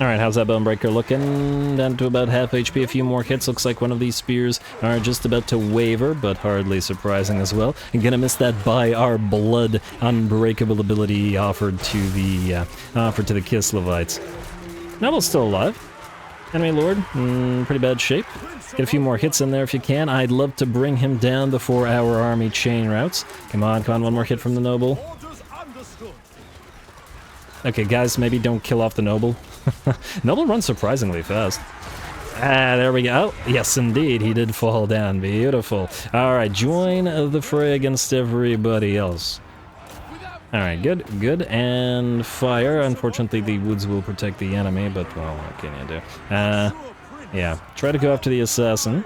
Alright, how's that Bonebreaker looking? Down to about half HP, a few more hits. Looks like one of these spears are just about to waver, but hardly surprising as well. And gonna miss that by our blood unbreakable ability offered to the Kislevites. Noble's still alive. Enemy Lord, pretty bad shape. Get a few more hits in there if you can. I'd love to bring him down before our army chain routes. Come on, one more hit from the Noble. Okay, guys, maybe don't kill off the Noble. Noble runs surprisingly fast. Ah, there we go. Oh, yes, indeed, he did fall down. Beautiful. Alright, join the fray against everybody else. Alright, good, good. And fire. Unfortunately, the woods will protect the enemy, but, well, what can you do? Yeah, try to go after the assassin.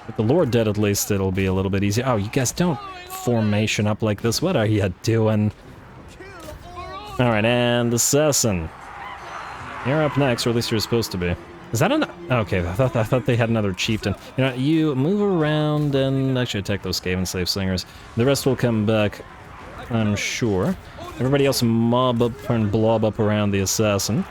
With the Lord dead, at least, it'll be a little bit easier. Oh, you guys don't formation up like this. What are you doing? Alright, and assassin. You're up next, or at least you're supposed to be. Is that an... Okay, I thought they had another chieftain. You know, you move around and actually attack those Skaven Slave Slingers. The rest will come back, I'm sure. Everybody else mob up and blob up around the assassin.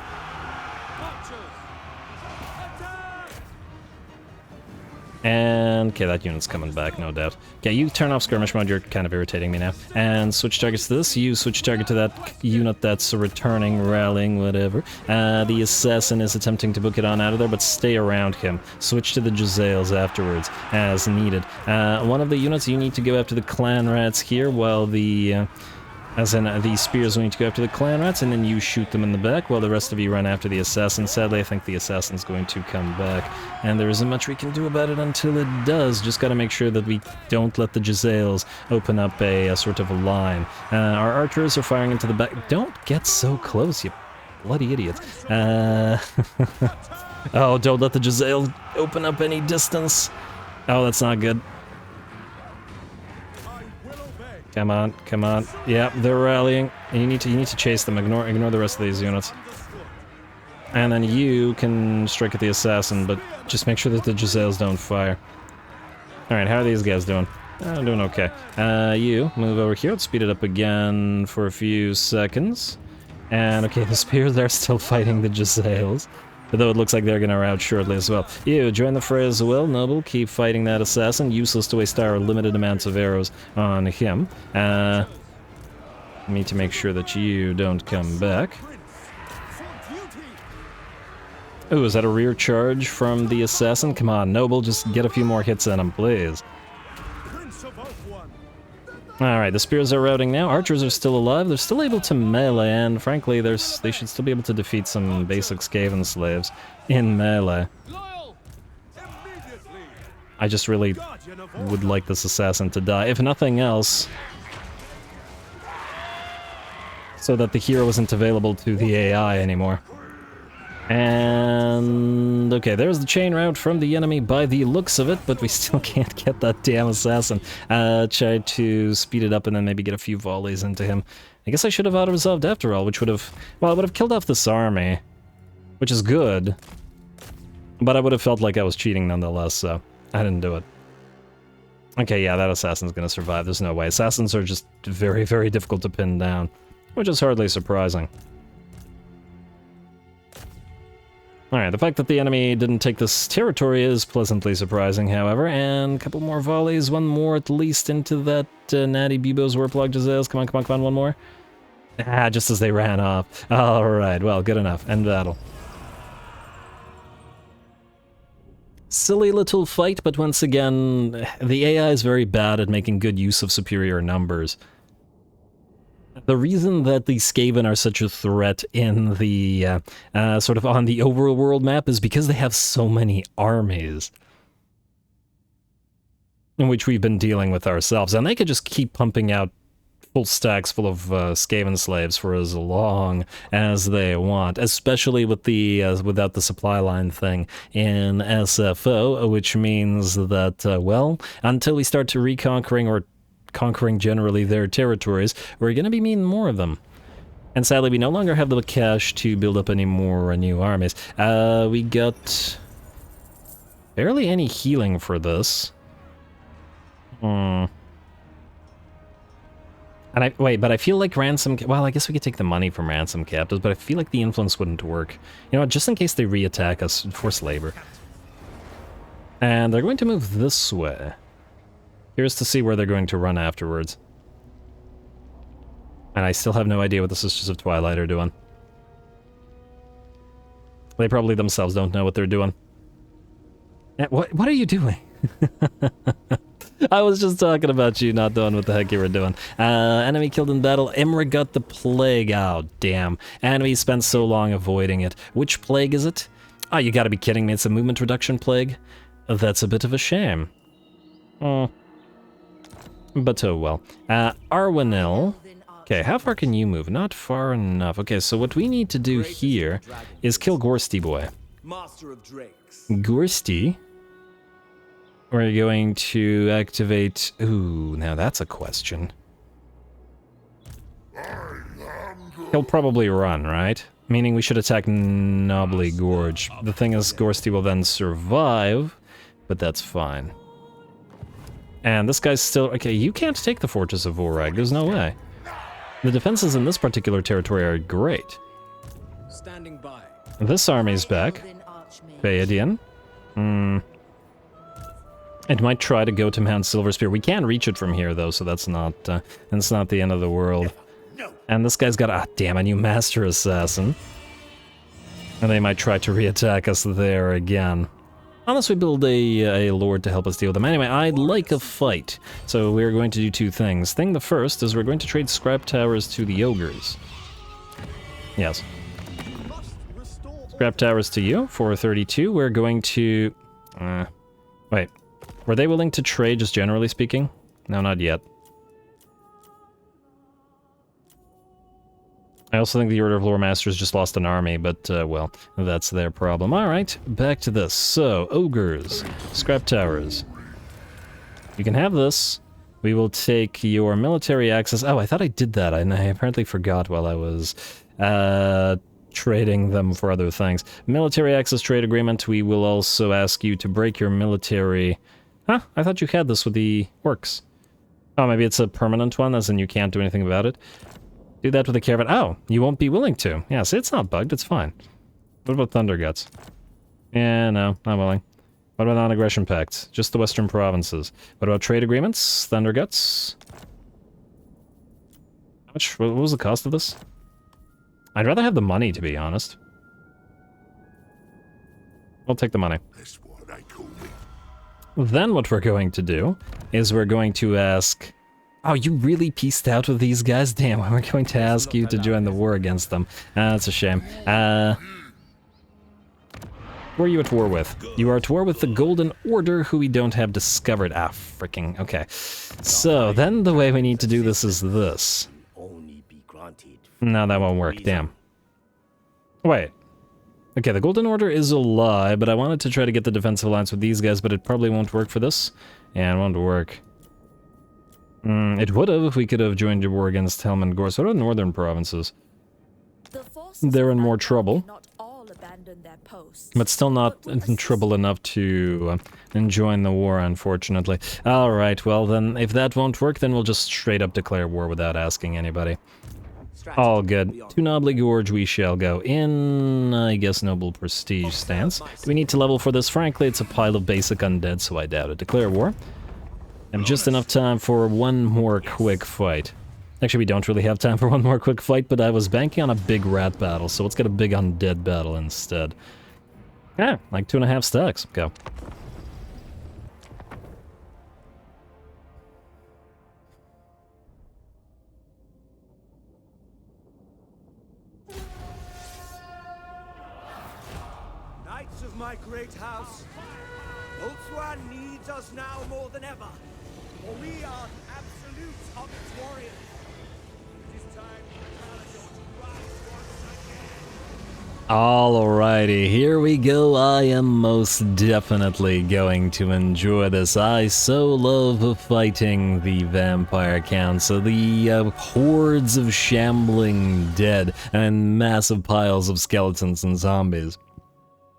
And, okay, that unit's coming back, no doubt. Okay, you turn off skirmish mode, you're kind of irritating me now. And switch targets to this, you switch target to that unit that's returning, rallying, whatever. The assassin is attempting to book it on out of there, but stay around him. Switch to the Giselles afterwards, as needed. One of the units, you need to go after the clan rats here, while the... as in, the spears will need to go after the clan rats, and then you shoot them in the back, while the rest of you run after the assassin. Sadly, I think the assassin's going to come back, and there isn't much we can do about it until it does. Just gotta make sure that we don't let the Giselles open up a sort of a line. Our archers are firing into the back. Don't get so close, you bloody idiots. Oh, don't let the Giselle open up any distance. Oh, that's not good. Come on, come on. Yeah, they're rallying. And you need to chase them. Ignore the rest of these units. And then you can strike at the assassin, but just make sure that the Giselles don't fire. Alright, how are these guys doing? Doing okay. You move over here. Let's speed it up again for a few seconds. And okay, the spears are still fighting the Giselles. Although it looks like they're gonna rout shortly as well. You, join the fray as well, Noble. Keep fighting that assassin. Useless to waste our limited amounts of arrows on him. Need to make sure that you don't come back. Oh, is that a rear charge from the assassin? Come on, Noble, just get a few more hits in him, please. Alright, the spears are routing now. Archers are still alive. They're still able to melee, and frankly, they should still be able to defeat some basic Skaven slaves in melee. I just really would like this assassin to die, if nothing else, so that the hero isn't available to the AI anymore. And okay, there's the chain route from the enemy by the looks of it, but we still can't get that damn assassin. Try to speed it up and then maybe get a few volleys into him. I guess I should have auto-resolved after all, which would have... well, it would have killed off this army, which is good, but I would have felt like I was cheating nonetheless, so I didn't do it. Okay, yeah, that assassin's gonna survive, there's no way. Assassins are just very, very difficult to pin down, which is hardly surprising. Alright, the fact that the enemy didn't take this territory is pleasantly surprising, however, and a couple more volleys, one more at least into that natty Bebo's Warplug Giselles. Come on, come on, come on, one more. Ah, just as they ran off. Alright, well, good enough. End battle. Silly little fight, but once again, the AI is very bad at making good use of superior numbers. The reason that the Skaven are such a threat in the, sort of on the overworld map is because they have so many armies. In which we've been dealing with ourselves, and they could just keep pumping out full stacks full of Skaven slaves for as long as they want, especially with the without the supply line thing in SFO, which means that, well, until we start to reconquering or conquering generally their territories, we're going to be meeting more of them. And sadly, we no longer have the cash to build up any more new armies. We got barely any healing for this. And but I feel like ransom... well, I guess we could take the money from ransom captives, but I feel like the influence wouldn't work. You know what, just in case they re-attack us, forced labor. And they're going to move this way. Here's to see where they're going to run afterwards. And I still have no idea what the Sisters of Twilight are doing. They probably themselves don't know what they're doing. What are you doing? I was just talking about you not knowing what the heck you were doing. Enemy killed in battle. Imrik got the plague. Oh, damn. Enemy spent so long avoiding it. Which plague is it? Oh, you gotta be kidding me. It's a movement reduction plague? That's a bit of a shame. But oh well. Arwenil. Okay, how far can you move? Not far enough. Okay, so what we need to do here is kill Gorsty Boy. Master of Drakes. Gorsty. We're going to activate... ooh, now that's a question. He'll probably run, right? Meaning we should attack Knobbly Gorge. The thing is, Gorsty will then survive, but that's fine. And this guy's still... okay, you can't take the Fortress of Vorag, there's no way. The defenses in this particular territory are great. Standing by. This army's back. Elven Archmage. Phaedian. It might try to go to Mount Silverspear. We can reach it from here, though, so that's not the end of the world. And this guy's got damn, a new Master Assassin. And they might try to re-attack us there again. Unless we build a Lord to help us deal with them. Anyway, I'd like a fight. So we're going to do two things. The first is we're going to trade scrap towers to the ogres. Yes. Scrap towers to you for 32. We're going to... wait. Were they willing to trade, just generally speaking? No, not yet. I also think the Order of Lore Masters just lost an army, but, well, that's their problem. Alright, back to this. So, ogres. Scrap towers. You can have this. We will take your military access. Oh, I thought I did that, and I apparently forgot while I was, trading them for other things. Military access trade agreement. We will also ask you to break your military... Huh? I thought you had this with the orcs. Oh, maybe it's a permanent one, as in you can't do anything about it. Do that with a caravan. Oh, you won't be willing to. Yeah, see, it's not bugged, it's fine. What about Thunderguts? Yeah, no, not willing. What about non-aggression pacts? Just the western provinces. What about trade agreements? Thunderguts? How much? What was the cost of this? I'd rather have the money, to be honest. I'll take the money. That's what they call me. Then what we're going to do is we're going to ask... Oh, you really pieced out with these guys? Damn, we're going to ask you to join the war against them. That's a shame. Who are you at war with? You are at war with the Golden Order, who we don't have discovered. Ah, freaking... Okay. So, then the way we need to do this is this. No, that won't work. Damn. Wait. Okay, the Golden Order is a lie, but I wanted to try to get the defensive alliance with these guys, but it probably won't work for this. Yeah, it won't work. It would have if we could have joined a war against Helm and Gorse. What are the northern provinces? They're in more trouble. But still not in trouble enough to join the war, unfortunately. Alright, well then, if that won't work, then we'll just straight up declare war without asking anybody. All good. To Nobly Gorge we shall go in, I guess, Noble Prestige stance. Do we need to level for this? Frankly, it's a pile of basic undead, so I doubt it. Declare war. And just enough time for one more quick fight. Actually, we don't really have time for one more quick fight, but I was banking on a big rat battle, so let's get a big undead battle instead. Yeah, like 2.5 stacks. Go. Knights of my great house, Volswan needs us now more than ever, for we are absolute of its warriors. It is time for Caledor to rise once again. Alrighty, here we go. I am most definitely going to enjoy this. I so love fighting the Vampire Council, the hordes of shambling dead and massive piles of skeletons and zombies.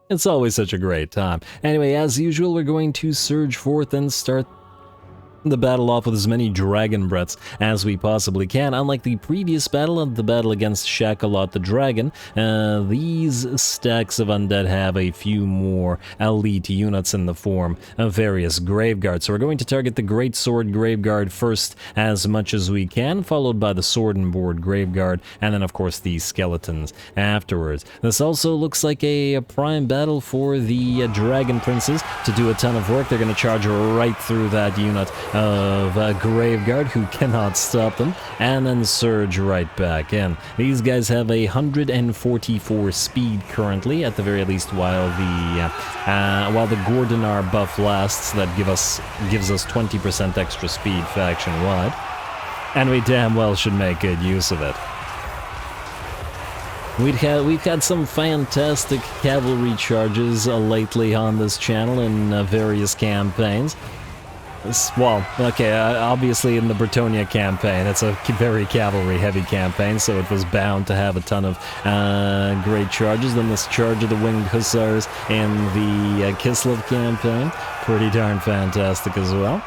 It's always such a great time. Anyway, as usual, we're going to surge forth and start the battle off with as many dragon breaths as we possibly can. Unlike the previous battle, the battle against SHACKOLOT the dragon, these stacks of undead have a few more elite units in the form of various graveguards. So we're going to target the Great Sword Graveguard first as much as we can, followed by the Sword and Board Graveguard, and then of course the skeletons afterwards. This also looks like a prime battle for the Dragon Princes to do a ton of work. They're going to charge right through that unit of Graveguard, who cannot stop them, and then surge right back in. These guys have 144 speed currently, at the very least, while the Gordonar buff lasts. That gives us 20% extra speed faction-wide, and we damn well should make good use of it. We've had some fantastic cavalry charges lately on this channel in various campaigns. Well, okay, obviously in the Bretonia campaign, it's a very cavalry-heavy campaign, so it was bound to have a ton of great charges. Then this charge of the Winged Hussars in the Kislev campaign, pretty darn fantastic as well.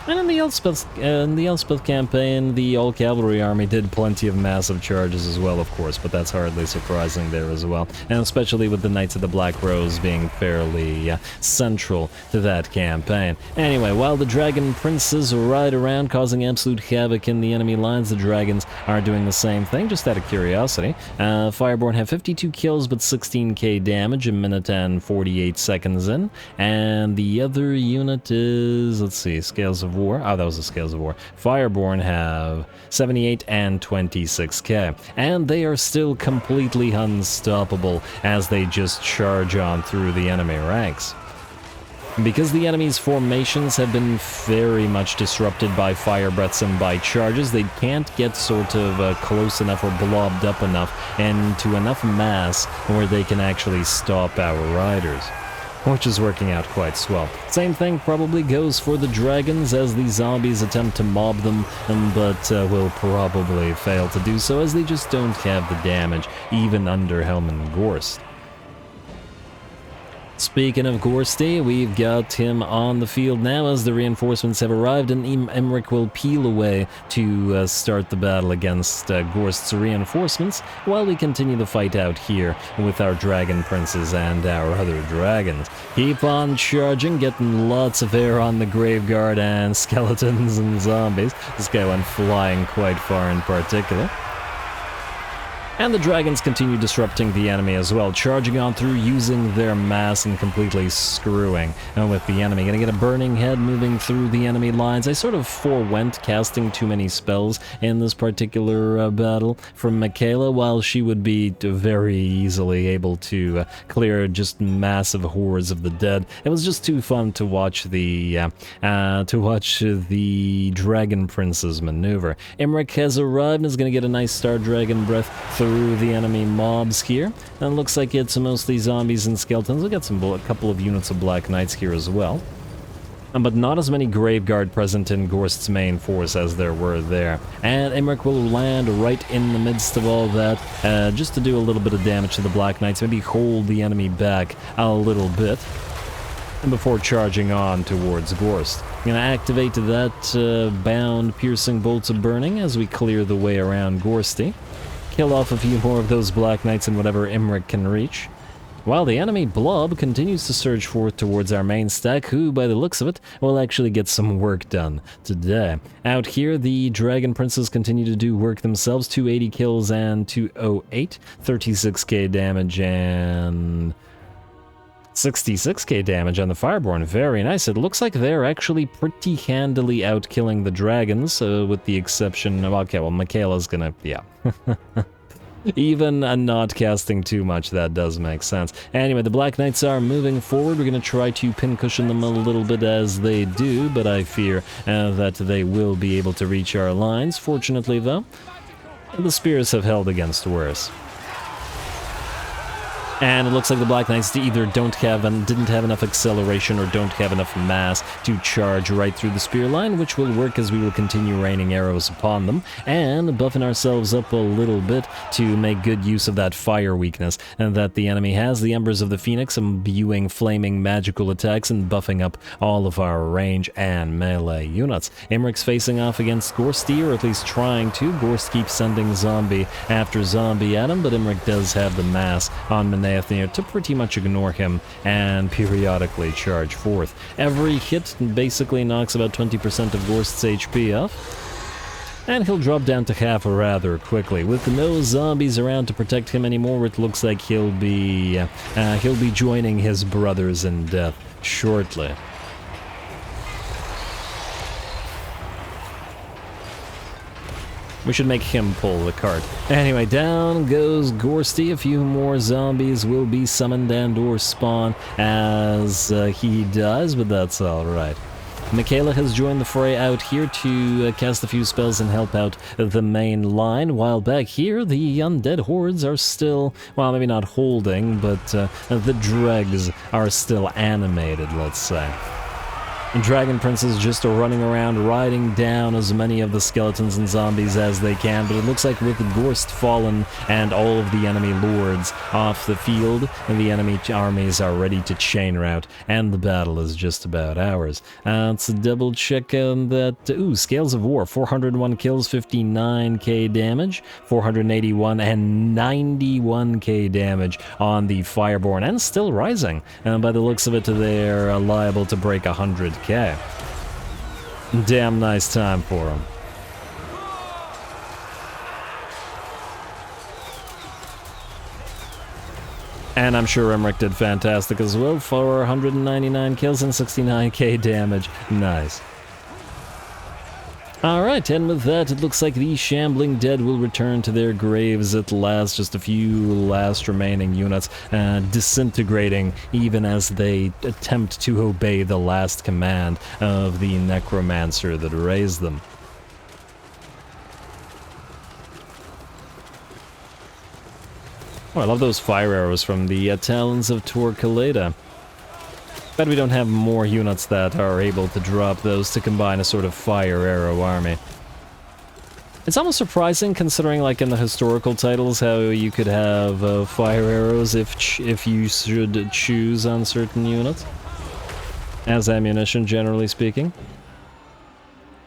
And in the Elspeth campaign, the all-cavalry army did plenty of massive charges as well, of course, but that's hardly surprising there as well. And especially with the Knights of the Black Rose being fairly central to that campaign. Anyway, while the Dragon Princes ride around causing absolute havoc in the enemy lines, the Dragons are doing the same thing, just out of curiosity. Fireborn have 52 kills but 16k damage, a minute and 48 seconds in. And the other unit is, let's see, Scales of War. Oh, that was the Scales of War. Fireborn have 78 and 26k. And they are still completely unstoppable as they just charge on through the enemy ranks. Because the enemy's formations have been very much disrupted by fire breaths and by charges, they can't get sort of close enough or blobbed up enough into enough mass where they can actually stop our riders, which is working out quite swell. Same thing probably goes for the dragons as the zombies attempt to mob them, but will probably fail to do so as they just don't have the damage, even under Helm and Gorst. Speaking of Gorsty, we've got him on the field now as the reinforcements have arrived, and Imrik will peel away to start the battle against Gorst's reinforcements while we continue the fight out here with our Dragon Princes and our other dragons. Keep on charging, getting lots of air on the Graveguard and skeletons and zombies. This guy went flying quite far in particular. And the dragons continue disrupting the enemy as well, charging on through, using their mass and completely screwing with the enemy. Gonna get a burning head moving through the enemy lines. I sort of forewent casting too many spells in this particular battle from Michaela, while she would be very easily able to clear just massive hordes of the dead. It was just too fun to watch the Dragon Prince's maneuver. Imrik has arrived and is gonna get a nice Star Dragon breath through the enemy mobs here, and it looks like it's mostly zombies and skeletons. We've got a couple of units of Black Knights here as well, but not as many Graveguard present in Gorst's main force as there were there. And Imrik will land right in the midst of all that, just to do a little bit of damage to the Black Knights, maybe hold the enemy back a little bit, and before charging on towards Gorst. I'm going to activate that bound piercing bolts of burning as we clear the way around Gorsty. Kill off a few more of those Black Knights and whatever Imrik can reach, while the enemy blob continues to surge forth towards our main stack, who, by the looks of it, will actually get some work done today. Out here, the Dragon Princes continue to do work themselves, 280 kills and 208, 36k damage and 66k damage on the Fireborn. Very nice. It looks like they're actually pretty handily out-killing the dragons, with the exception of... Okay, well, Michaela's gonna... yeah. Even not casting too much, that does make sense. Anyway, the Black Knights are moving forward. We're gonna try to pincushion them a little bit as they do, but I fear that they will be able to reach our lines. Fortunately, though, the spears have held against worse. And it looks like the Black Knights either didn't have enough acceleration or don't have enough mass to charge right through the spear line, which will work as we will continue raining arrows upon them, and buffing ourselves up a little bit to make good use of that fire weakness and that the enemy has. The Embers of the Phoenix imbuing flaming magical attacks and buffing up all of our range and melee units. Imrik's facing off against Gorsty, or at least trying to. Gorst keeps sending zombie after zombie at him, but Imrik does have the mass on Menaeoth to pretty much ignore him and periodically charge forth. Every hit basically knocks about 20% of Gorst's HP off, and he'll drop down to half rather quickly. With no zombies around to protect him anymore, it looks like he'll be joining his brothers in death shortly. We should make him pull the cart. Anyway, down goes Gorsty. A few more zombies will be summoned and or spawn as he does, but that's alright. Michaela has joined the fray out here to cast a few spells and help out the main line, while back here the undead hordes are still, well, maybe not holding, but the dregs are still animated, let's say. Dragon princes just running around, riding down as many of the skeletons and zombies as they can, but it looks like with Gorst fallen and all of the enemy lords off the field, the enemy armies are ready to chain rout, and the battle is just about ours. Let's double check on that. Ooh, Scales of War, 401 kills, 59k damage, 481 and 91k damage on the Fireborn, and still rising. And by the looks of it, they're liable to break 100k. Damn nice time for them. And I'm sure Imrik did fantastic as well for 199 kills and 69k damage. Nice. Alright, and with that, it looks like the shambling dead will return to their graves at last. Just a few last remaining units disintegrating even as they attempt to obey the last command of the necromancer that raised them. Oh, I love those fire arrows from the Talons of Caledor. But we don't have more units that are able to drop those to combine a sort of fire arrow army. It's almost surprising, considering, like, in the historical titles, how you could have fire arrows if you should choose on certain units. As ammunition, generally speaking.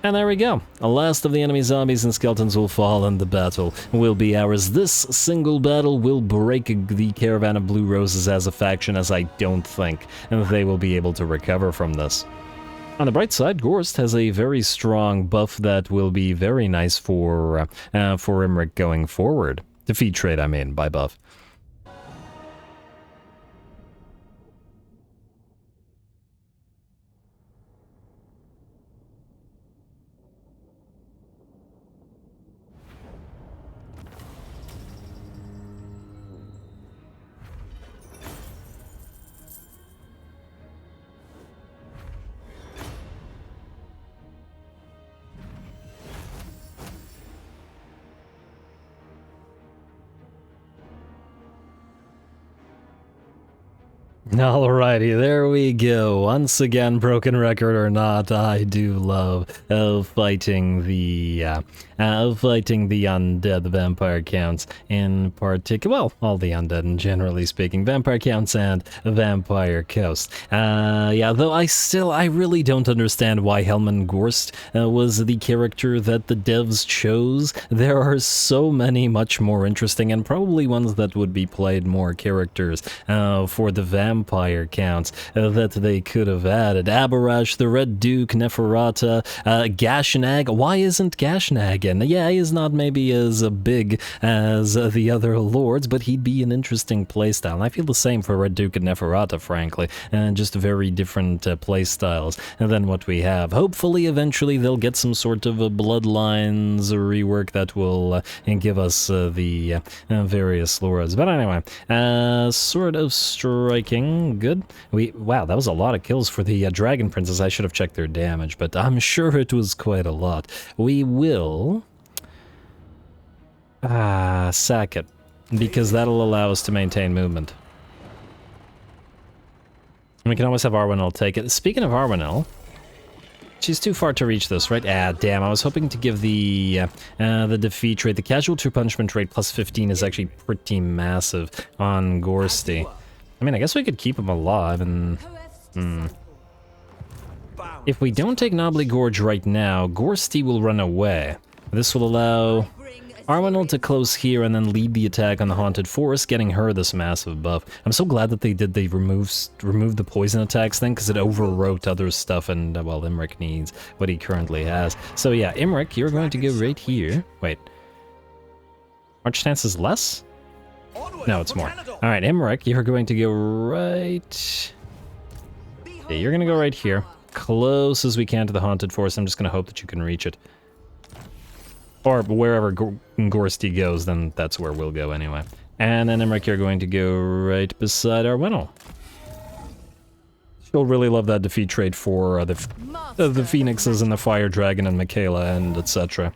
And there we go. The last of the enemy zombies and skeletons will fall, and the battle will be ours. This single battle will break the Caravan of Blue Roses as a faction, as I don't think they will be able to recover from this. On the bright side, Gorst has a very strong buff that will be very nice for Imrik going forward. Defeat trait, I mean, by buff. Alrighty, there we go. Once again, broken record or not, I do love fighting the undead, the vampire counts in particular. Well, all the undead, and generally speaking, vampire counts and vampire coast. Yeah, though I really don't understand why Helman Gorst was the character that the devs chose. There are so many much more interesting and probably ones that would be played more characters for the vampire counts that they could have added. Abarash, the Red Duke, Neferata, Gashnag. Why isn't Gashnag in? Yeah, he is not maybe as big as the other lords, but he'd be an interesting playstyle. And I feel the same for Red Duke and Neferata, frankly, and just very different playstyles than what we have. Hopefully, eventually, they'll get some sort of a Bloodlines rework that will give us the various lords. But anyway, sort of striking. Good. Wow, that was a lot of kills for the Dragon Princess. I should have checked their damage, but I'm sure it was quite a lot. We will sack it, because that'll allow us to maintain movement. And we can always have Arwenel take it. Speaking of Arwenel, she's too far to reach this, right? Ah, damn, I was hoping to give the defeat rate. The casualty punishment rate plus 15 is actually pretty massive on Gorsty. I mean, I guess we could keep him alive, and... If we don't take Knobbly Gorge right now, Gorsty will run away. This will allow Arwenel to close here and then lead the attack on the Haunted Forest, getting her this massive buff. I'm so glad that they removed the poison attacks thing, because it overwrote other stuff, and, well, Imrik needs what he currently has. So yeah, Imrik, you're going to go right here. Wait. March chance is less? No, it's more. Alright, Imrik, you're going to go right... Yeah, you're going to go right here. Close as we can to the Haunted Forest. I'm just going to hope that you can reach it. Or wherever Gorsty goes, then that's where we'll go anyway. And then Imrik, you're going to go right beside Arwenel. She'll really love that defeat trait for the Phoenixes and the Fire Dragon and Michaela and etc.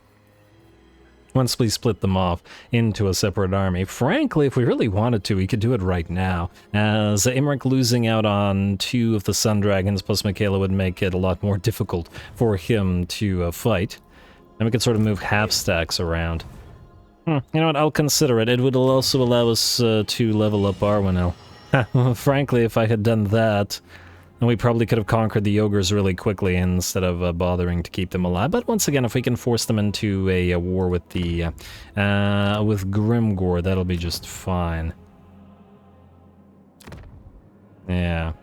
once we split them off into a separate army. Frankly, if we really wanted to, we could do it right now. As Imrik losing out on 2 of the Sun Dragons plus Michaela would make it a lot more difficult for him to fight. And we could sort of move half stacks around. You know what, I'll consider it. It would also allow us to level up Arwenel. Frankly, if I had done that, then we probably could have conquered the ogres really quickly instead of bothering to keep them alive. But once again, if we can force them into a war with the with Grimgor, that'll be just fine. Yeah.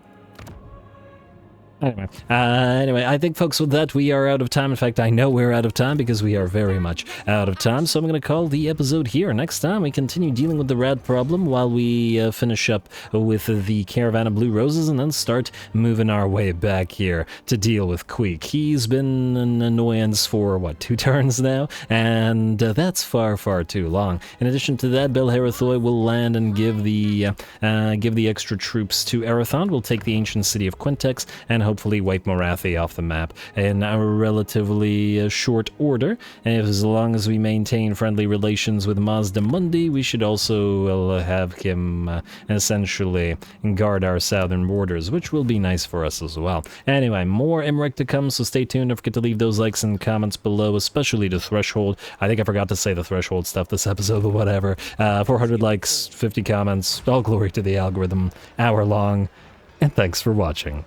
Anyway, I think, folks, with that, we are out of time. In fact, I know we're out of time because we are very much out of time. So I'm going to call the episode here. Next time, we continue dealing with the rat problem while we finish up with the Caravan of Blue Roses and then start moving our way back here to deal with Queek. He's been an annoyance for, what, 2 turns now? And that's far, far too long. In addition to that, Belharathoi will land and give the extra troops to Arathon. We'll take the ancient city of Quintex and hopefully wipe Morathi off the map in a relatively short order. And as long as we maintain friendly relations with Mazda Mundi, we should also have him essentially guard our southern borders, which will be nice for us as well. Anyway, more Imrik to come, so stay tuned. Don't forget to leave those likes and comments below, especially the threshold. I think I forgot to say the threshold stuff this episode, but whatever. 400 likes, 50 comments, all glory to the algorithm, hour long, and thanks for watching.